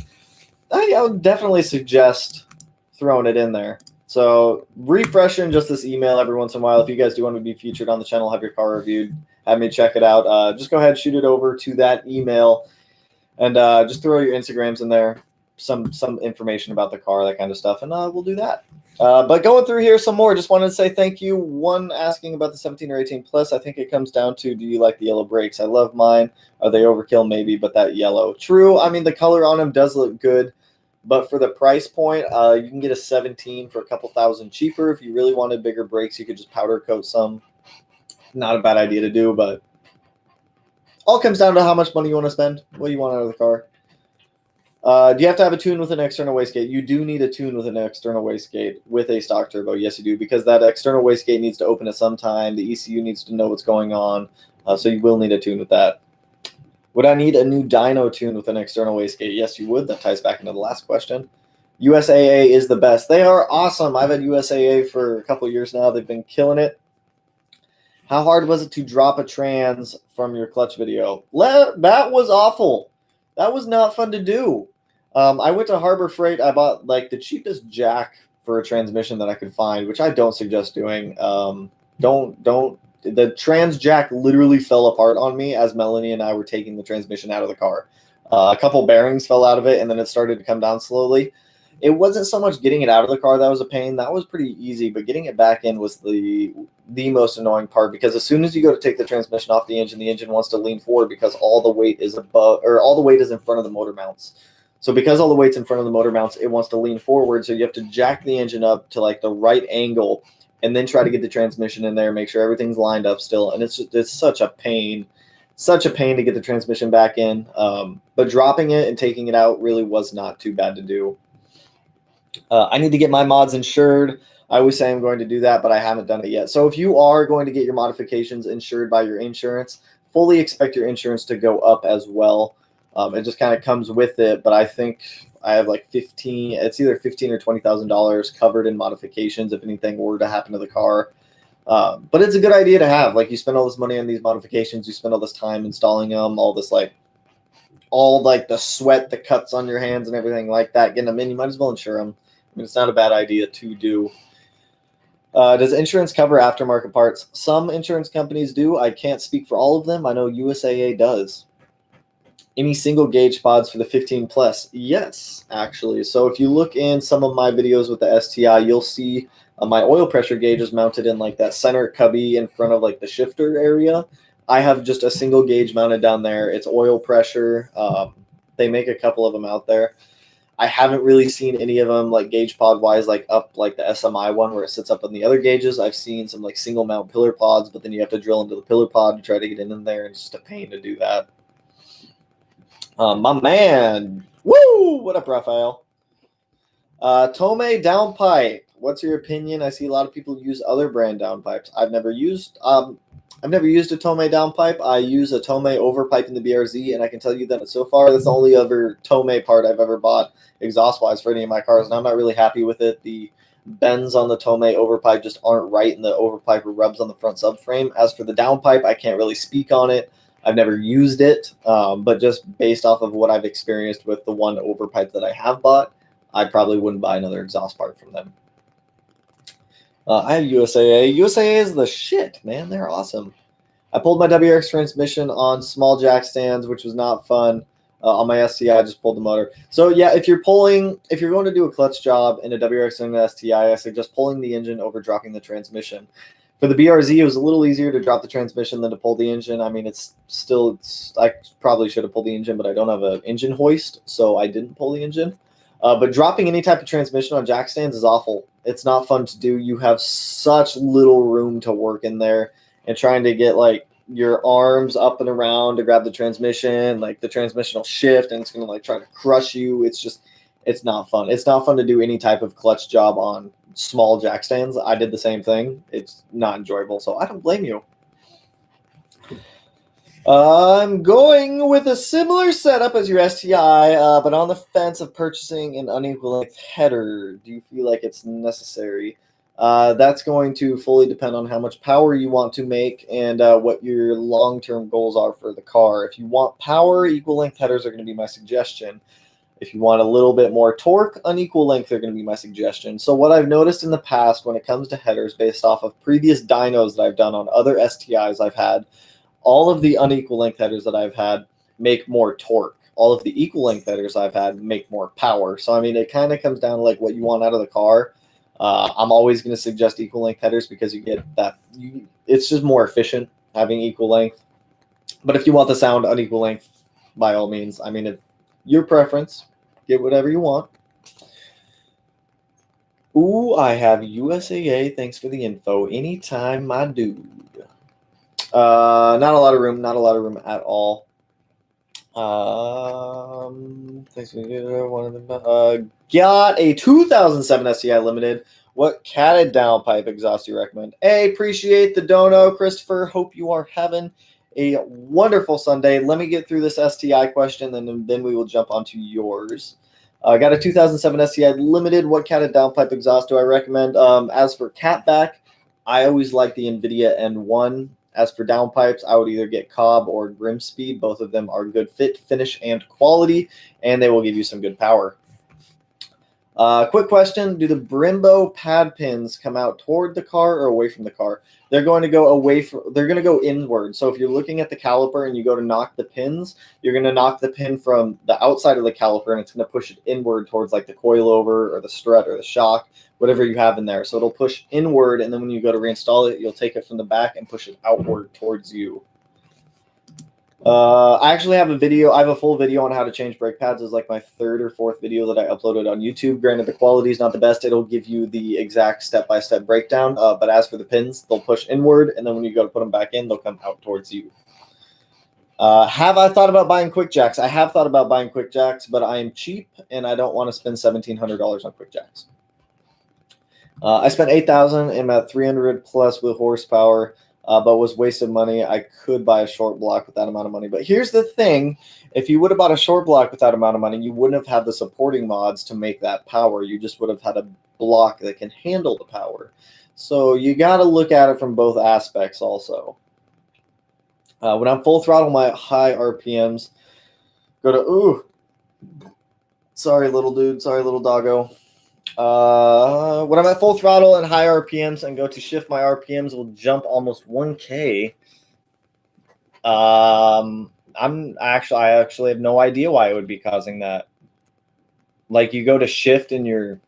Speaker 1: I would definitely suggest throwing it in there. So refreshing just this email every once in a while. If you guys do want to be featured on the channel, have your car reviewed, have me check it out, just go ahead, shoot it over to that email, and just throw your Instagrams in there. Some information about the car, that kind of stuff, and we'll do that. But going through here some more, just wanted to say thank you. One asking about the 17 or 18 plus. I think it comes down to, do you like the yellow brakes? I love mine. Are they overkill? Maybe, but that yellow. True. I mean, the color on them does look good, but for the price point, you can get a 17 for a couple $1,000 cheaper. If you really wanted bigger brakes, you could just powder coat some. Not a bad idea to do, but all comes down to how much money you want to spend, what you want out of the car. Do you have to have a tune with an external wastegate? You do need a tune with an external wastegate with a stock turbo. Yes, you do, because that external wastegate needs to open at some time. The ECU needs to know what's going on, so you will need a tune with that. Would I need a new dyno tune with an external wastegate? Yes, you would. That ties back into the last question. USAA is the best. They are awesome. I've had USAA for a couple of years now. They've been killing it. How hard was it to drop a trans from your clutch video? That was awful. That was not fun to do. I went to Harbor Freight. I bought like the cheapest jack for a transmission that I could find, which I don't suggest doing. Don't. The trans jack literally fell apart on me as Melanie and I were taking the transmission out of the car. A couple bearings fell out of it, and then it started to come down slowly. It wasn't so much getting it out of the car that was a pain. That was pretty easy, but getting it back in was the most annoying part, because as soon as you go to take the transmission off the engine wants to lean forward because all the weight is above, or all the weight is in front of the motor mounts. So because all the weight's in front of the motor mounts, it wants to lean forward. So you have to jack the engine up to like the right angle and then try to get the transmission in there, make sure everything's lined up still. And it's such a pain. Such a pain to get the transmission back in. But dropping it and taking it out really was not too bad to do. I need to get my mods insured. I always say I'm going to do that, but I haven't done it yet. So if you are going to get your modifications insured by your insurance, fully expect your insurance to go up as well. It just kind of comes with it, but I think I have like it's either $15,000 or $20,000 covered in modifications if anything were to happen to the car. But it's a good idea to have. Like, you spend all this money on these modifications, you spend all this time installing them, all the sweat that cuts on your hands and everything like that, getting them in, you might as well insure them. I mean, it's not a bad idea to do. Does insurance cover aftermarket parts? Some insurance companies do. I can't speak for all of them. I know USAA does. Any single gauge pods for the 15 plus? Yes, actually. So if you look in some of my videos with the STI, you'll see my oil pressure gauge is mounted in like that center cubby in front of like the shifter area. I have just a single gauge mounted down there. It's oil pressure. They make a couple of them out there. I haven't really seen any of them like gauge pod wise, like up like the SMI one where it sits up on the other gauges. I've seen some like single mount pillar pods, but then you have to drill into the pillar pod to try to get in there. It's just a pain to do that. My man, woo! What up, Raphael? Tomei downpipe. What's your opinion? I see a lot of people use other brand downpipes. I've never used a Tomei downpipe. I use a Tomei overpipe in the BRZ, and I can tell you that so far that's the only other Tomei part I've ever bought exhaust-wise for any of my cars, and I'm not really happy with it. The bends on the Tomei overpipe just aren't right, and the overpipe rubs on the front subframe. As for the downpipe, I can't really speak on it. I've never used it, but just based off of what I've experienced with the one overpipe that I have bought, I probably wouldn't buy another exhaust part from them. I have USAA. USAA is the shit, man. They're awesome. I pulled my WRX transmission on small jack stands, which was not fun. On my STI, I just pulled the motor. So yeah, if you're going to do a clutch job in a WRX and an STI, I suggest pulling the engine over dropping the transmission. For the BRZ, it was a little easier to drop the transmission than to pull the engine. I mean, I probably should have pulled the engine, but I don't have an engine hoist, so I didn't pull the engine. But dropping any type of transmission on jack stands is awful. It's not fun to do. You have such little room to work in there, and trying to get like your arms up and around to grab the transmission, like the transmission will shift and it's going to like try to crush you. It's not fun. It's not fun to do any type of clutch job on small jack stands. I did the same thing. It's not enjoyable, so I don't blame you. I'm going with a similar setup as your STI, but on the fence of purchasing an unequal length header. Do you feel like it's necessary? That's going to fully depend on how much power you want to make and what your long-term goals are for the car. If you want power, equal length headers are going to be my suggestion. If you want a little bit more torque, unequal length are going to be my suggestion. So what I've noticed in the past when it comes to headers based off of previous dynos that I've done on other STIs I've had, all of the unequal length headers that I've had make more torque. All of the equal length headers I've had make more power. So, I mean, it kind of comes down to like what you want out of the car. I'm always going to suggest equal length headers because you get that. It's just more efficient having equal length. But if you want the sound unequal length, by all means, I mean, your preference. Get whatever you want. Ooh, I have USAA. Thanks for the info. Anytime, my dude. Not a lot of room. Not a lot of room at all. Thanks for one of them. Got a 2007 STI Limited. What catted downpipe exhaust do you recommend? A, appreciate the dono, Christopher. Hope you are having a wonderful Sunday. Let me get through this STI question, and then we will jump onto yours. Got a 2007 STI Limited. What catted downpipe exhaust do I recommend? As for catback, I always like the Nvidia N1. As for downpipes, I would either get Cobb or Grimspeed. Both of them are good fit, finish, and quality, and they will give you some good power. Quick question: do the Brembo pad pins come out toward the car or away from the car? They're going to go away from. They're going to go inward. So if you're looking at the caliper and you go to knock the pins, you're going to knock the pin from the outside of the caliper, and it's going to push it inward towards like the coilover or the strut or the shock, whatever you have in there. So it'll push inward, and then when you go to reinstall it, you'll take it from the back and push it outward towards you. I actually have a video. I have a full video on how to change brake pads. It's like my third or fourth video that I uploaded on YouTube. Granted, the quality is not the best. It'll give you the exact step-by-step breakdown. But as for the pins, they'll push inward, and then when you go to put them back in, they'll come out towards you. Have I thought about buying quick jacks? I have thought about buying quick jacks, but I am cheap, and I don't want to spend $1,700 on quick jacks. I spent $8,000 and I'm at 300 plus with horsepower. But was wasted money. I could buy a short block with that amount of money. But here's the thing. If you would have bought a short block with that amount of money, you wouldn't have had the supporting mods to make that power. You just would have had a block that can handle the power. So you got to look at it from both aspects also. When I'm full throttle, my high RPMs go to, sorry, little dude. Sorry, little doggo. When I'm at full throttle and high RPMs and go to shift, my RPMs will jump almost 1K. I actually have no idea why it would be causing that. Like you go to shift and your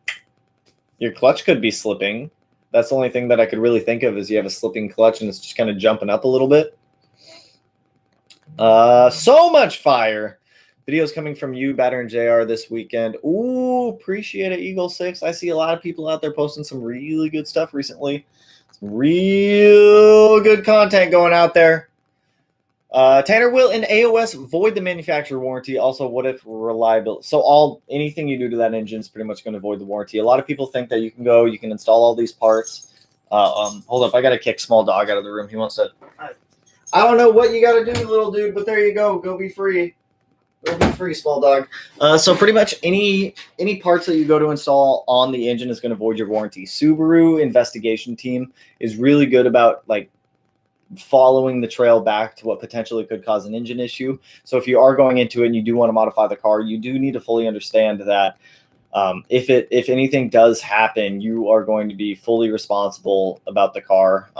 Speaker 1: clutch could be slipping. That's the only thing that I could really think of is you have a slipping clutch and it's just kind of jumping up a little bit. So much fire. Videos coming from you, Batter and JR this weekend. Ooh, appreciate it, Eagle 6. I see a lot of people out there posting some really good stuff recently. Some real good content going out there. Tanner, will an AOS void the manufacturer warranty? Also, what if reliability? So anything you do to that engine is pretty much going to void the warranty. A lot of people think that you can install all these parts. Hold up, I got to kick Small Dog out of the room. He wants to. I don't know what you got to do, little dude, but there you go. Go be free. It'll be free, Small Dog. So pretty much any parts that you go to install on the engine is going to void your warranty. Subaru investigation team is really good about like following the trail back to what potentially could cause an engine issue. So if you are going into it and you do want to modify the car, you do need to fully understand that if anything does happen, you are going to be fully responsible about the car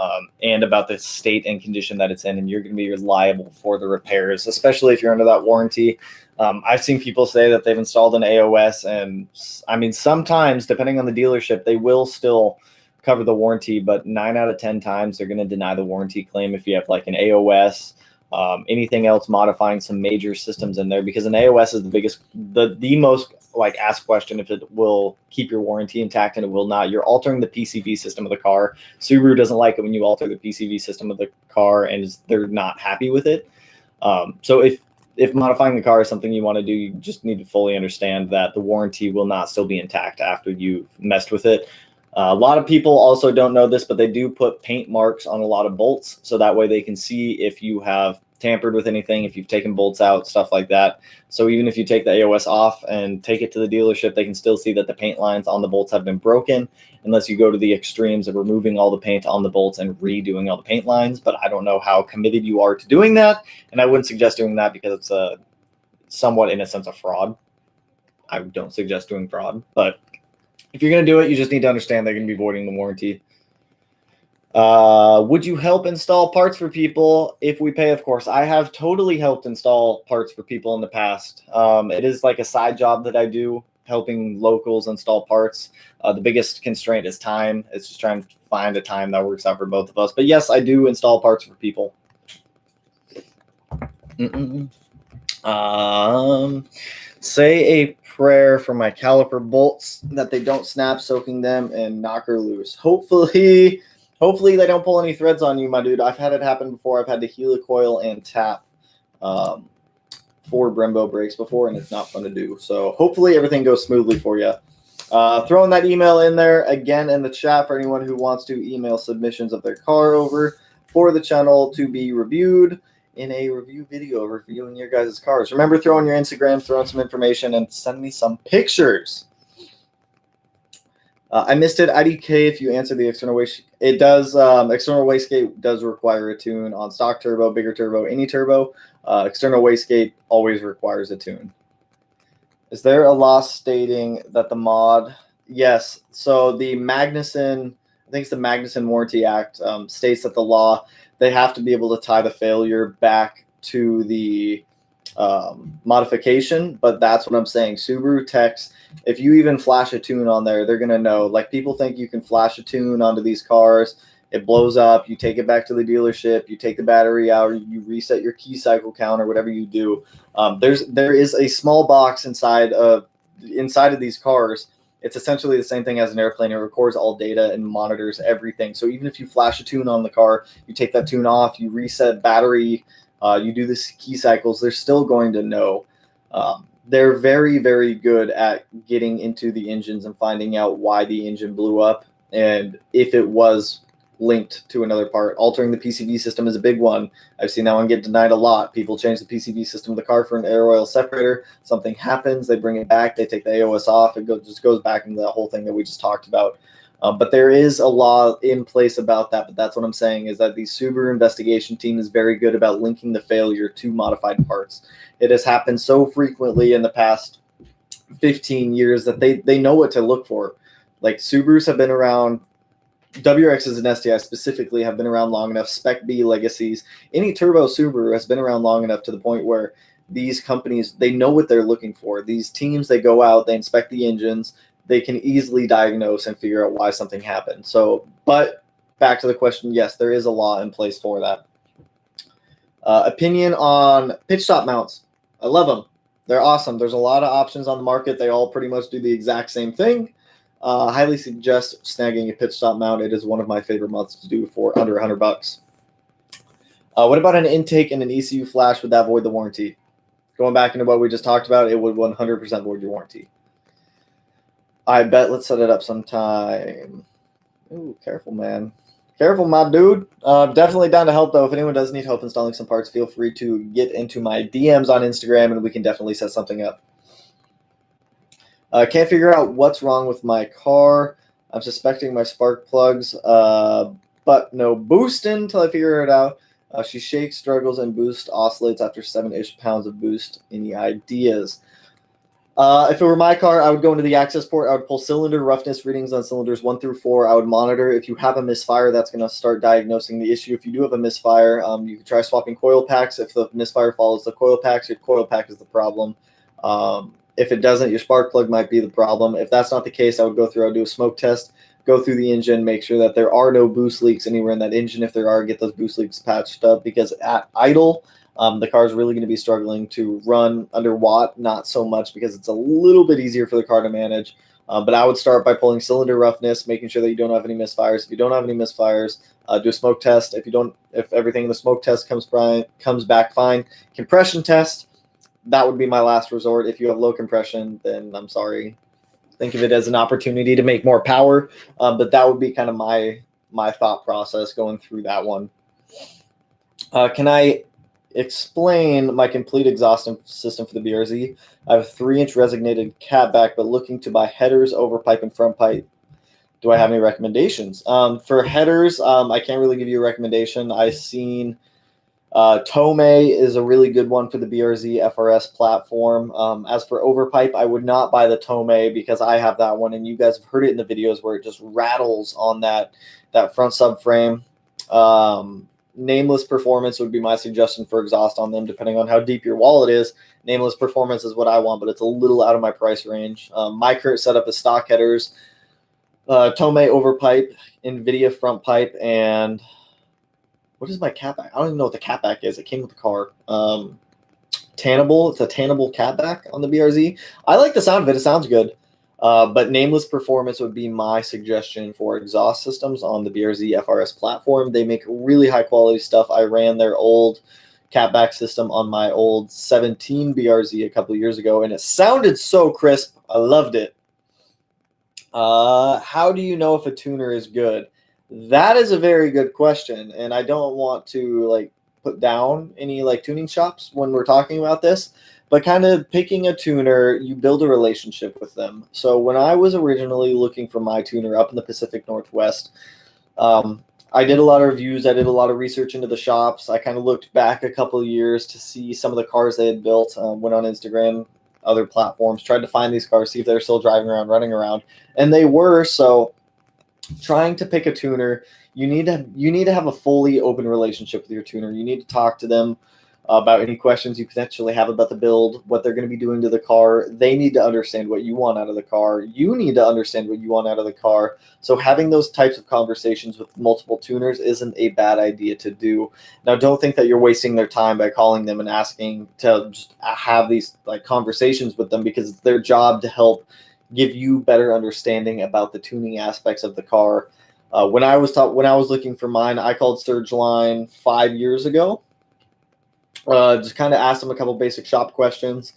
Speaker 1: and about the state and condition that it's in, and you're going to be liable for the repairs, especially if you're under that warranty. I've seen people say that they've installed an AOS, and I mean, sometimes, depending on the dealership, they will still cover the warranty, but 9 out of 10 times they're going to deny the warranty claim if you have like an AOS. Anything else modifying some major systems in there, because an AOS is the most like asked question if it will keep your warranty intact, and it will not. You're altering the PCV system of the car. Subaru doesn't like it when you alter the PCV system of the car and they're not happy with it. So if modifying the car is something you want to do, you just need to fully understand that the warranty will not still be intact after you've messed with it. A lot of people also don't know this, but they do put paint marks on a lot of bolts, so that way they can see if you have tampered with anything, if you've taken bolts out, stuff like that. So even if you take the AOS off and take it to the dealership, they can still see that the paint lines on the bolts have been broken, unless you go to the extremes of removing all the paint on the bolts and redoing all the paint lines. But I don't know how committed you are to doing that, and I wouldn't suggest doing that because it's somewhat, in a sense, a fraud. I don't suggest doing fraud, but if you're going to do it, you just need to understand they're going to be voiding the warranty. Would you help install parts for people if we pay? Of course, I have totally helped install parts for people in the past. It is like a side job that I do, helping locals install parts. The biggest constraint is time. It's just trying to find a time that works out for both of us. But yes, I do install parts for people. Say a prayer for my caliper bolts that they don't snap, soaking them and knock her loose. Hopefully they don't pull any threads on you, my dude. I've had it happen before. I've had to helicoil and tap 4 Brembo brakes before, and it's not fun to do. So hopefully everything goes smoothly for you. Throwing that email in there again in the chat for anyone who wants to email submissions of their car over for the channel to be reviewed in a review video reviewing your guys' cars. Remember, throw in your Instagram, throw in some information, and send me some pictures. I missed it. IDK, if you answer the external waste, it does. External wastegate does require a tune on stock turbo, bigger turbo, any turbo. External wastegate always requires a tune. Is there a law stating that the mod? Yes. So the Magnuson, I think it's the Magnuson Warranty Act, states that the law, they have to be able to tie the failure back to the modification. But that's what I'm saying. Subaru techs, if you even flash a tune on there, they're going to know. Like, people think you can flash a tune onto these cars. It blows up. You take it back to the dealership. You take the battery out. You reset your key cycle count or whatever you do. There is a small box inside of these cars. It's essentially the same thing as an airplane. It records all data and monitors everything. So even if you flash a tune on the car, you take that tune off, you reset battery, you do the key cycles, they're still going to know. They're very, very good at getting into the engines and finding out why the engine blew up and if it was linked to another part. Altering the PCV system is a big one. I've seen that one get denied a lot. People change the PCV system of the car for an air oil separator. Something happens, they bring it back, they take the AOS off, it just goes back into that whole thing that we just talked about. But there is a law in place about that. But that's what I'm saying, is that the Subaru investigation team is very good about linking the failure to modified parts. It has happened so frequently in the past 15 years that they know what to look for. Like, Subarus have been around, WRXs and STI specifically have been around long enough, Spec B legacies. Any turbo Subaru has been around long enough to the point where these companies, they know what they're looking for. These teams, they go out, they inspect the engines, they can easily diagnose and figure out why something happened. So, but back to the question, yes, there is a law in place for that. Opinion on pitch stop mounts. I love them. They're awesome. There's a lot of options on the market. They all pretty much do the exact same thing. Highly suggest snagging a pitch stop mount. It is one of my favorite mounts to do for under $100. What about an intake and an ECU flash? Would that void the warranty? Going back into what we just talked about, it would 100% void your warranty. I bet. Let's set it up sometime. Ooh, careful, man. Careful, my dude. Definitely down to help, though. If anyone does need help installing some parts, feel free to get into my DMs on Instagram, and we can definitely set something up. Can't figure out what's wrong with my car. I'm suspecting my spark plugs, but no boosting until I figure it out. She shakes, struggles, and boost oscillates after 7-ish pounds of boost. Any ideas? If it were my car, I would go into the access port. I would pull cylinder roughness readings on cylinders 1 through 4. I would monitor. If you have a misfire, that's going to start diagnosing the issue. If you do have a misfire, you can try swapping coil packs. If the misfire follows the coil packs, your coil pack is the problem. If it doesn't, your spark plug might be the problem. If that's not the case, I would go through, I would do a smoke test, go through the engine, make sure that there are no boost leaks anywhere in that engine. If there are, get those boost leaks patched up, because at idle, the car is really going to be struggling to run under watt, not so much because it's a little bit easier for the car to manage. But I would start by pulling cylinder roughness, making sure that you don't have any misfires. If you don't have any misfires, do a smoke test. If everything in the smoke test comes back fine, compression test. That would be my last resort. If you have low compression, then I'm sorry. Think of it as an opportunity to make more power. But that would be kind of my thought process going through that one. Can I explain my complete exhaust system for the BRZ? I have a 3-inch resignated catback, but looking to buy headers, overpipe, and front pipe. Do I have any recommendations? For headers, I can't really give you a recommendation. I've seen Tomei is a really good one for the BRZ FRS platform. As for overpipe, I would not buy the Tomei because I have that one, and you guys have heard it in the videos where it just rattles on that front subframe. Nameless Performance would be my suggestion for exhaust on them, depending on how deep your wallet is. Nameless Performance is what I want, but it's a little out of my price range. My current setup is stock headers, Tomei overpipe, Nvidia front pipe, and what is my catback? I don't even know what the catback is. It came with the car. Tannable. It's a Tannable catback on the BRZ. I like the sound of it. It sounds good. But Nameless Performance would be my suggestion for exhaust systems on the BRZ FRS platform. They make really high quality stuff. I ran their old catback system on my old 17 BRZ a couple of years ago, and it sounded so crisp. I loved it. How do you know if a tuner is good? That is a very good question, and I don't want to like put down any like tuning shops when we're talking about this, but kind of picking a tuner, you build a relationship with them. So when I was originally looking for my tuner up in the Pacific Northwest, I did a lot of reviews. I did a lot of research into the shops. I kind of looked back a couple of years to see some of the cars they had built. Went on Instagram, other platforms, tried to find these cars, see if they're still driving around, running around, and they were. So trying to pick a tuner, you need to have a fully open relationship with your tuner. You need to talk to them about any questions you potentially have about the build, what they're going to be doing to the car. They need to understand what you want out of the car. You need to understand what you want out of the car. So having those types of conversations with multiple tuners isn't a bad idea to do. Now, don't think that you're wasting their time by calling them and asking to just have these like conversations with them, because it's their job to help give you better understanding about the tuning aspects of the car. When I was looking for mine, I called Surgeline 5 years ago. Just kind of asked them a couple basic shop questions,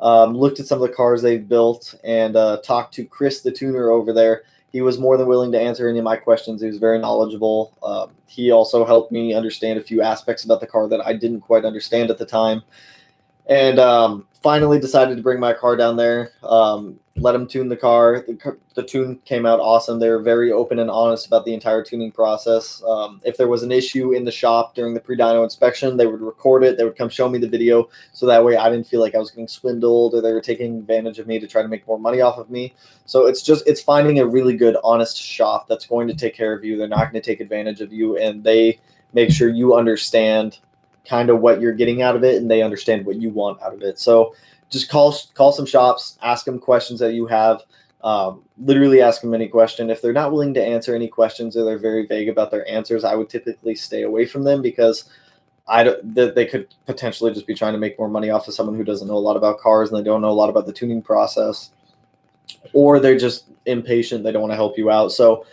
Speaker 1: looked at some of the cars they've built, and talked to Chris, the tuner over there. He was more than willing to answer any of my questions. He was very knowledgeable. He also helped me understand a few aspects about the car that I didn't quite understand at the time. And finally decided to bring my car down there, let them tune the car. The tune came out awesome. They were very open and honest about the entire tuning process. If there was an issue in the shop during the pre-dyno inspection, they would record it. They would come show me the video, so that way I didn't feel like I was getting swindled or they were taking advantage of me to try to make more money off of me. So it's finding a really good, honest shop that's going to take care of you. They're not going to take advantage of you, and they make sure you understand kind of what you're getting out of it, and they understand what you want out of it. So just call some shops, ask them questions that you have. Literally ask them any question. If they're not willing to answer any questions or they're very vague about their answers, I would typically stay away from them, because they could potentially just be trying to make more money off of someone who doesn't know a lot about cars and they don't know a lot about the tuning process, or they're just impatient. They don't want to help you out. So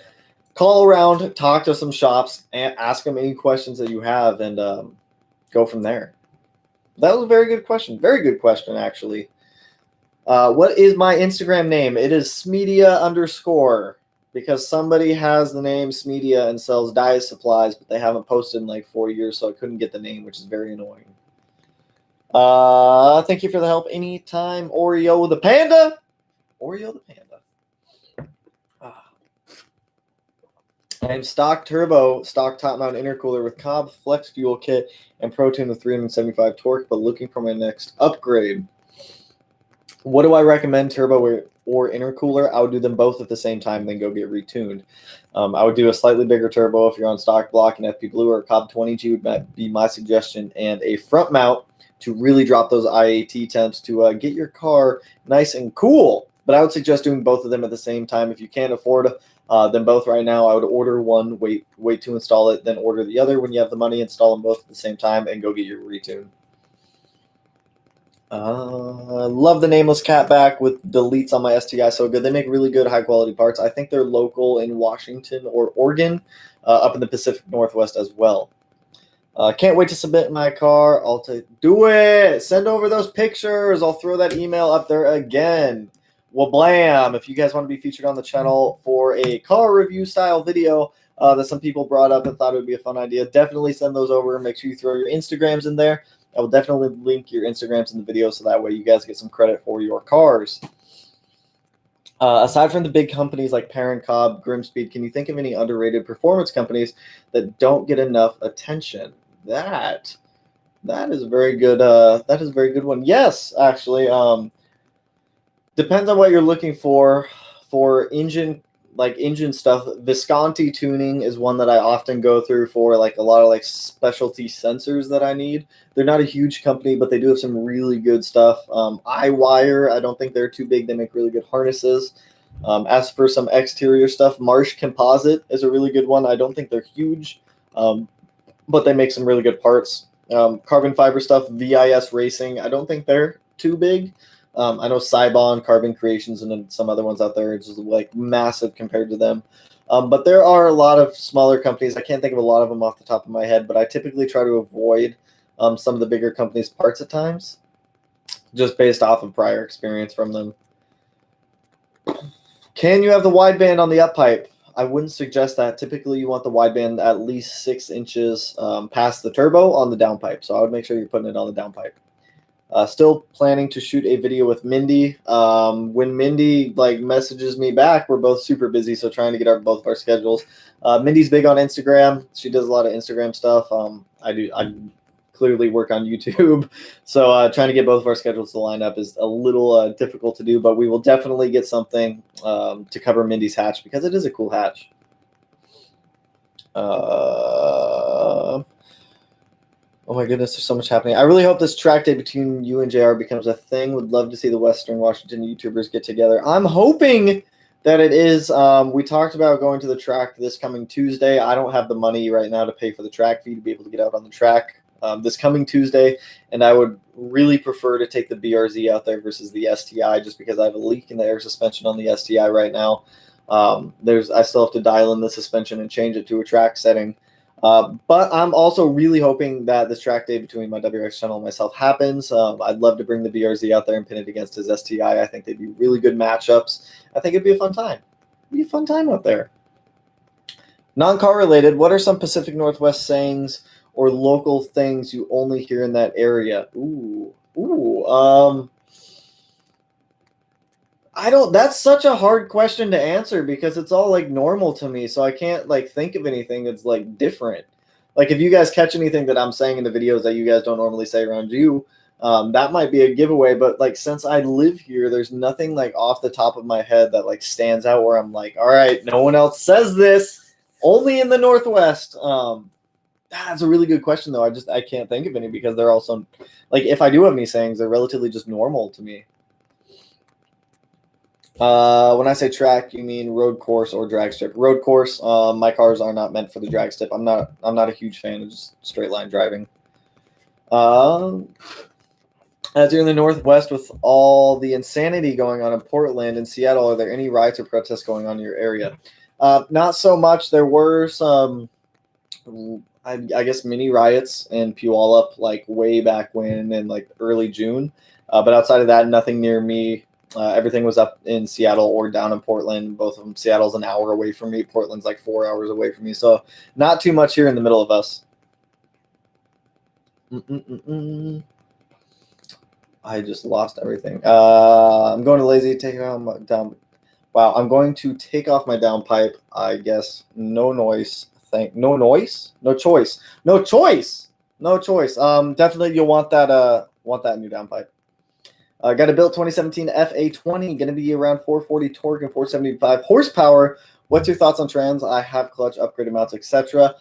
Speaker 1: call around, talk to some shops, and ask them any questions that you have, and go from there. That was a very good question. Very good question, actually. What is my Instagram name? It is Smeedia_, because somebody has the name Smeedia and sells diet supplies, but they haven't posted in like 4 years, so I couldn't get the name, which is very annoying. Thank you for the help anytime, Oreo the Panda. Oreo the Panda. I am stock turbo, stock top mount intercooler with Cobb flex fuel kit and Proton with 375 torque, but looking for my next upgrade. What do I recommend, turbo or intercooler? I would do them both at the same time, then go get retuned. I would do a slightly bigger turbo if you're on stock block, and FP Blue or Cobb 20G would be my suggestion, and a front mount to really drop those IAT temps to get your car nice and cool. But I would suggest doing both of them at the same time. If you can't afford them both right now, I would order one, wait to install it, then order the other when you have the money, install them both at the same time, and go get your retune. Love the nameless catback with deletes on my STI, so good. They make really good high quality parts. I think they're local in Washington or Oregon, up in the Pacific Northwest as well. Can't wait to submit my car. Do it. Send over those pictures. I'll throw that email up there again. Well, blam. If you guys want to be featured on the channel for a car review style video that some people brought up and thought it would be a fun idea, definitely send those over. Make sure you throw your Instagrams in there. I will definitely link your Instagrams in the video, so that way you guys get some credit for your cars. Aside from the big companies like Parent, Cobb, Grimspeed, can you think of any underrated performance companies that don't get enough attention? That is a very good. That is a very good one. Yes, actually. Depends on what you're looking for engine stuff. Visconti tuning is one that I often go through for like a lot of like specialty sensors that I need. They're not a huge company, but they do have some really good stuff. iWire, I don't think they're too big. They make really good harnesses. As for some exterior stuff, Marsh Composite is a really good one. I don't think they're huge, but they make some really good parts. Carbon fiber stuff, VIS Racing, I don't think they're too big. I know Cybon, Carbon Creations, and then some other ones out there. It's just like massive compared to them. But there are a lot of smaller companies. I can't think of a lot of them off the top of my head, but I typically try to avoid some of the bigger companies' parts at times, just based off of prior experience from them. Can you have the wideband on the up pipe? I wouldn't suggest that. Typically, you want the wideband at least 6 inches past the turbo on the downpipe. So I would make sure you're putting it on the downpipe. Still planning to shoot a video with Mindy. When Mindy messages me back, we're both super busy, so trying to get both of our schedules. Mindy's big on Instagram. She does a lot of Instagram stuff. I clearly work on YouTube, so trying to get both of our schedules to line up is a little difficult to do, but we will definitely get something to cover Mindy's hatch because it is a cool hatch. Oh my goodness, there's so much happening. I really hope this track day between you and JR becomes a thing. Would love to see the Western Washington YouTubers get together. I'm hoping that it is. We talked about going to the track this coming Tuesday. I don't have the money right now to pay for the track fee to be able to get out on the track this coming Tuesday, and I would really prefer to take the BRZ out there versus the STI just because I have a leak in the air suspension on the STI right now. I still have to dial in the suspension and change it to a track setting. But I'm also really hoping that this track day between my WRX channel and myself happens. I'd love to bring the BRZ out there and pin it against his STI. I think they'd be really good matchups. I think it'd be a fun time. It'd be a fun time out there. Non-car related, what are some Pacific Northwest sayings or local things you only hear in that area? That's such a hard question to answer because it's all normal to me. So I can't think of anything that's different. If you guys catch anything that I'm saying in the videos that you guys don't normally say around you, that might be a giveaway. But since I live here, there's nothing off the top of my head that stands out where I'm all right, no one else says this, only in the Northwest. That's a really good question though. I can't think of any because they're also if I do have any sayings, they're relatively just normal to me. When I say track, you mean road course or drag strip? Road course. My cars are not meant for the drag strip. I'm not a huge fan of just straight line driving. As you're in the Northwest with all the insanity going on in Portland and Seattle, are there any riots or protests going on in your area? Not so much. There were some, I guess, mini riots in Puyallup, way back when in early June. But outside of that, nothing near me. Everything was up in Seattle or down in Portland. Both of them. Seattle's an hour away from me. Portland's 4 hours away from me. So not too much here in the middle of us. I just lost everything. I'm going to lazy. Take off down. Wow, I'm going to take off my downpipe. I guess no noise. No noise. No choice. No choice. No choice. Definitely you'll want that new downpipe. Got a built 2017 FA20, going to be around 440 torque and 475 horsepower. What's your thoughts on trans? I have clutch, upgraded mounts, etc.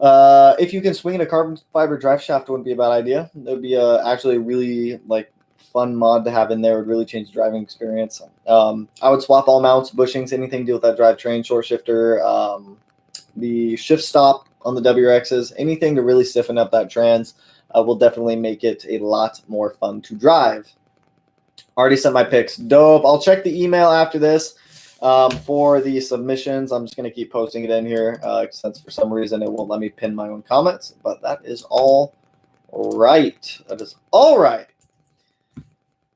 Speaker 1: If you can swing in a carbon fiber drive shaft, wouldn't be a bad idea. It would be actually a really fun mod to have in there. It would really change the driving experience. I would swap all mounts, bushings, anything to do with that drivetrain, short shifter, the shift stop on the WRXs, anything to really stiffen up that trans will definitely make it a lot more fun to drive. Already sent my picks. Dope. I'll check the email after this for the submissions. I'm just going to keep posting it in here since for some reason it won't let me pin my own comments. But that is all right. That is all right.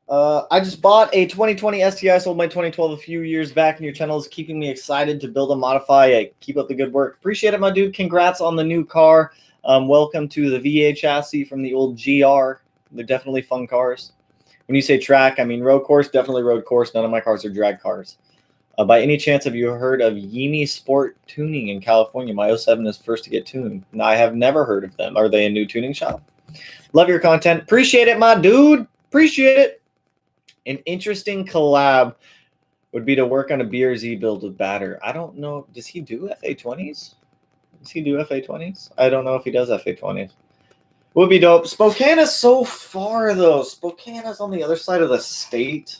Speaker 1: I just bought a 2020 STI. Sold my 2012 a few years back, and your channel is keeping me excited to build and modify. Keep up the good work. Appreciate it, my dude. Congrats on the new car. Welcome to the VA chassis from the old GR. They're definitely fun cars. When you say track, I mean road course, definitely road course. None of my cars are drag cars. By any chance, have you heard of Yimi Sport Tuning in California? My 07 is first to get tuned. No, I have never heard of them. Are they a new tuning shop? Love your content. Appreciate it, my dude. Appreciate it. An interesting collab would be to work on a BRZ build with Batter. I don't know. Does he do FA20s? Does he do FA20s? I don't know if he does FA20s. Would be dope. Spokane is so far, though. Spokane is on the other side of the state.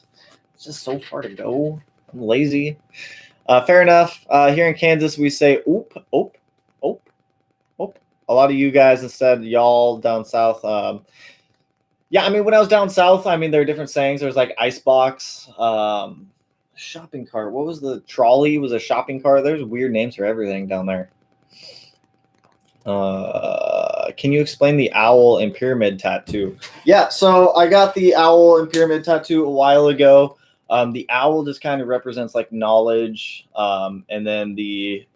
Speaker 1: It's just so far to go. I'm lazy. Fair enough. Here in Kansas, we say oop, oop, oop, oop. A lot of you guys instead, y'all down south. Yeah, I mean, when I was down south, I mean, there are different sayings. There's icebox, shopping cart. What was the trolley? Was a shopping cart. There's weird names for everything down there. Can you explain the owl and pyramid tattoo? Yeah, so I got the owl and pyramid tattoo a while ago. The owl just kind of represents like knowledge, and then the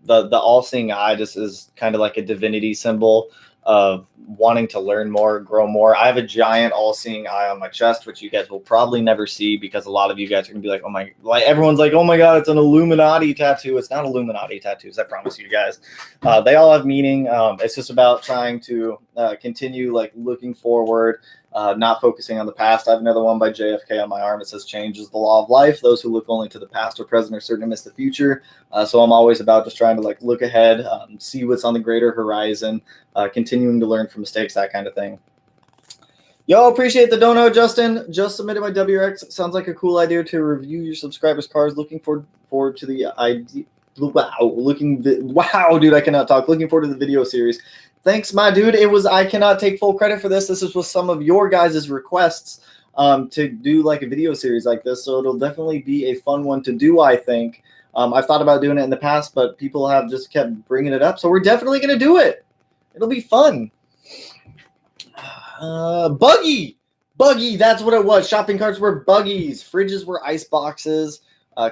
Speaker 1: all-seeing eye just is kind of like a divinity symbol of wanting to learn more, grow more. I have a giant all-seeing eye on my chest, which you guys will probably never see because a lot of you guys are gonna be like, oh my, like everyone's like, oh my god, it's an Illuminati tattoo. It's not Illuminati tattoos, I promise you guys. They all have meaning. It's just about trying to continue like looking forward, not focusing on the past. I have another one by JFK on my arm. It says, change is the law of life. Those who look only to the past or present are certain to miss the future. So I'm always about just trying to like look ahead, see what's on the greater horizon, continuing to learn from mistakes, that kind of thing. Yo, appreciate the dono, Justin. Just submitted my WRX. Sounds like a cool idea to review your subscribers' cars. Looking forward to the idea. Wow, dude, I cannot talk. Looking forward to the video series. Thanks, my dude. I cannot take full credit for this. This is with some of your guys' requests to do like a video series like this. So it'll definitely be a fun one to do, I think. I've thought about doing it in the past, but people have just kept bringing it up. So we're definitely going to do it. It'll be fun. Buggy, that's what it was. Shopping carts were buggies. Fridges were ice boxes.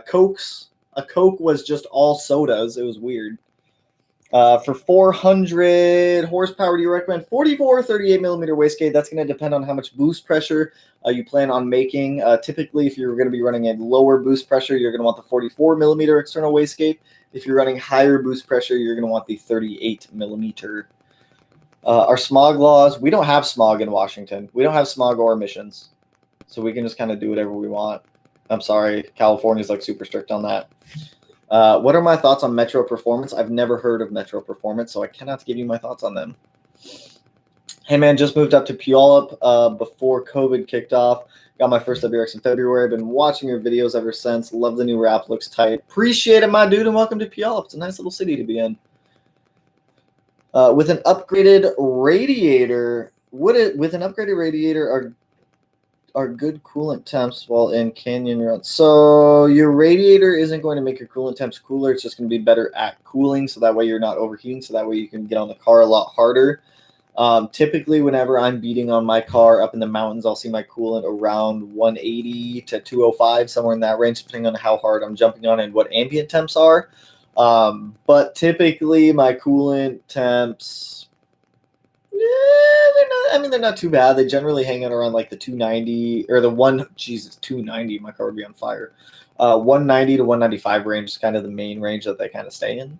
Speaker 1: Cokes. A Coke was just all sodas. It was weird. For 400 horsepower, do you recommend 44 or 38 millimeter wastegate? That's going to depend on how much boost pressure you plan on making. Typically, if you're going to be running a lower boost pressure, you're going to want the 44 millimeter external wastegate. If you're running higher boost pressure, you're going to want the 38 millimeter. Our smog laws, we don't have smog in Washington. We don't have smog or emissions. So we can just kind of do whatever we want. I'm sorry, California's like super strict on that. What are my thoughts on Metro Performance? I've never heard of Metro Performance, so I cannot give you my thoughts on them. Hey man, just moved up to Puyallup before COVID kicked off. Got my first WRX in February. I've been watching your videos ever since. Love the new wrap, looks tight. Appreciate it, my dude, and welcome to Puyallup. It's a nice little city to be in. With an upgraded radiator, are good coolant temps while in canyon runs. So your radiator isn't going to make your coolant temps cooler. It's just going to be better at cooling, so that way you're not overheating, so that way you can get on the car a lot harder. Typically, whenever I'm beating on my car up in the mountains, I'll see my coolant around 180 to 205, somewhere in that range, depending on how hard I'm jumping on and what ambient temps are. But typically my coolant temps, they're not too bad. They generally hang out around like the 290 or the 290. My car would be on fire. 190 to 195 range is kind of the main range that they kind of stay in.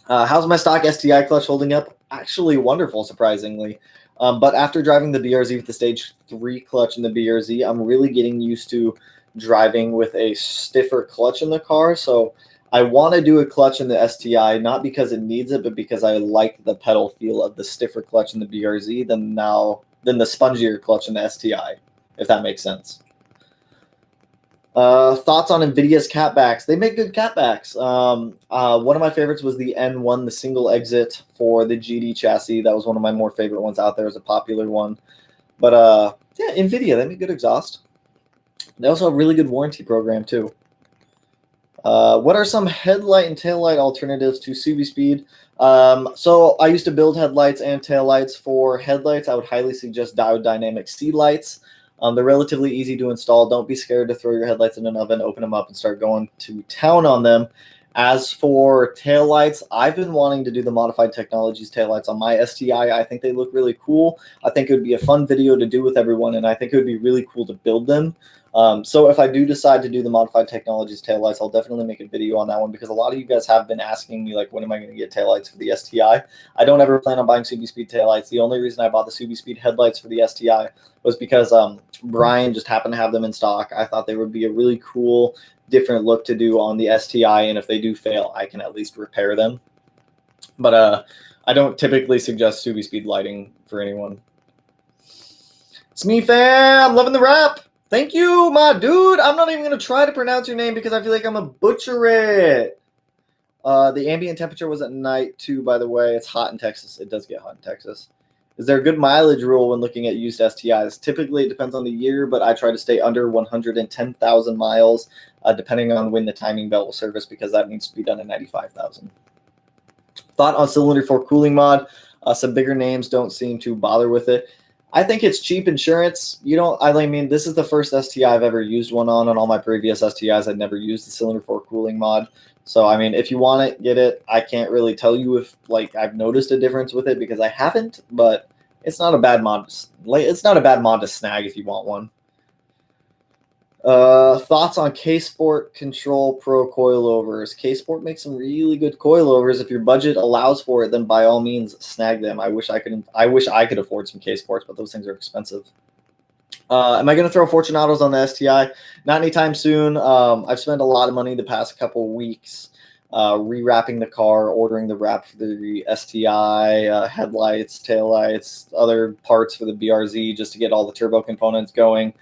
Speaker 1: How's my stock STI clutch holding up? Actually wonderful, surprisingly. But after driving the BRZ with the stage 3 clutch in the BRZ, I'm really getting used to driving with a stiffer clutch in the car. So I want to do a clutch in the STI, not because it needs it, but because I like the pedal feel of the stiffer clutch in the BRZ than the spongier clutch in the STI, if that makes sense. Thoughts on Nvidia's catbacks? They make good catbacks. One of my favorites was the N1, the single exit for the GD chassis. That was one of my more favorite ones out there. It was a popular one. But yeah, Nvidia, they make good exhaust. They also have a really good warranty program too. What are some headlight and taillight alternatives to Subi Speed? So I used to build headlights and taillights. For headlights, I would highly suggest Diode Dynamic C lights. They're relatively easy to install. Don't be scared to throw your headlights in an oven, open them up, and start going to town on them. As for taillights, I've been wanting to do the Modified Technologies taillights on my STI. I think they look really cool. I think it would be a fun video to do with everyone, and I think it would be really cool to build them. So if I do decide to do the Modified Technologies taillights, I'll definitely make a video on that one, because a lot of you guys have been asking me, like, when am I going to get taillights for the STI? I don't ever plan on buying Subi Speed taillights. The only reason I bought the Subi Speed headlights for the STI was because Brian just happened to have them in stock. I thought they would be a really cool, different look to do on the STI, and if they do fail, I can at least repair them. But I don't typically suggest Subi Speed lighting for anyone. Smee fam, loving the rap. Thank you, my dude. I'm not even going to try to pronounce your name because I feel like I'm going to butcher it. The ambient temperature was at night, too, by the way. It's hot in Texas. It does get hot in Texas. Is there a good mileage rule when looking at used STIs? Typically, it depends on the year, but I try to stay under 110,000 miles, depending on when the timing belt will service, because that needs to be done at 95,000. Thought on cylinder 4 cooling mod. Some bigger names don't seem to bother with it. I think it's cheap insurance. I mean, this is the first STI I've ever used one on. On all my previous STIs, I'd never used the cylinder fork cooling mod. So, I mean, if you want it, get it. I can't really tell you if, I've noticed a difference with it because I haven't, but it's not a bad mod. It's not a bad mod to snag if you want one. Thoughts on K-Sport Control Pro coilovers? K-Sport makes some really good coilovers. If your budget allows for it, then by all means snag them. I wish I could afford some K-Sports, but those things are expensive. Am I going to throw Fortunatos on the STI? Not anytime soon. I've spent a lot of money the past couple weeks rewrapping the car, ordering the wrap for the STI, headlights, taillights, other parts for the BRZ just to get all the turbo components going.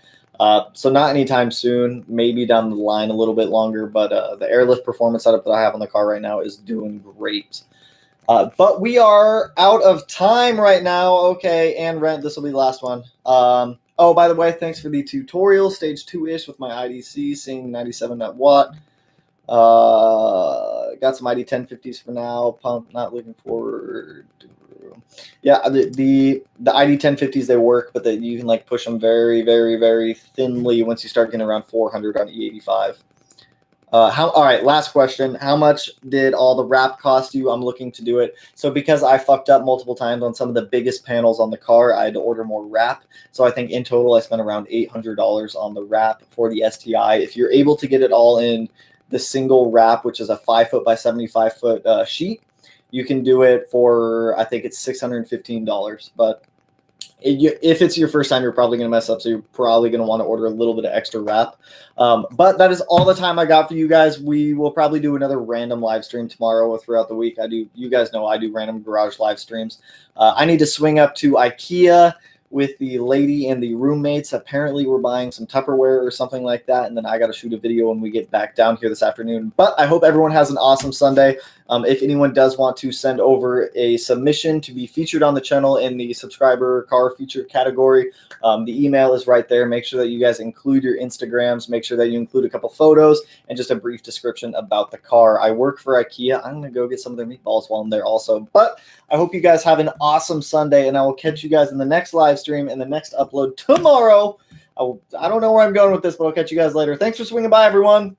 Speaker 1: So not anytime soon, maybe down the line a little bit longer, but the airlift performance setup that I have on the car right now is doing great. But we are out of time right now. Okay, and Rent, this will be the last one. Oh, by the way, thanks for the tutorial, stage 2-ish with my IDC, seeing 97 watt. Got some ID 1050s for now. Pump, not looking forward. Yeah, the ID 1050s, they work, but you can push them very, very, very thinly once you start getting around 400 on E85. All right, last question. How much did all the wrap cost you? I'm looking to do it. So because I fucked up multiple times on some of the biggest panels on the car, I had to order more wrap. So I think in total I spent around $800 on the wrap for the STI. If you're able to get it all in the single wrap, which is a 5-foot by 75-foot sheet, you can do it for, I think it's $615. But if it's your first time, you're probably going to mess up, so you're probably going to want to order a little bit of extra wrap. But that is all the time I got for you guys. We will probably do another random live stream tomorrow or throughout the week. You guys know I do random garage live streams. I need to swing up to IKEA with the lady and the roommates. Apparently we're buying some Tupperware or something like that, and then I got to shoot a video when we get back down here this afternoon. But I hope everyone has an awesome Sunday. If anyone does want to send over a submission to be featured on the channel in the subscriber car feature category, the email is right there. Make sure that you guys include your Instagrams. Make sure that you include a couple photos and just a brief description about the car. I work for IKEA. I'm going to go get some of their meatballs while I'm there also. But I hope you guys have an awesome Sunday, and I will catch you guys in the next live stream and the next upload tomorrow. I don't know where I'm going with this, but I'll catch you guys later. Thanks for swinging by, everyone.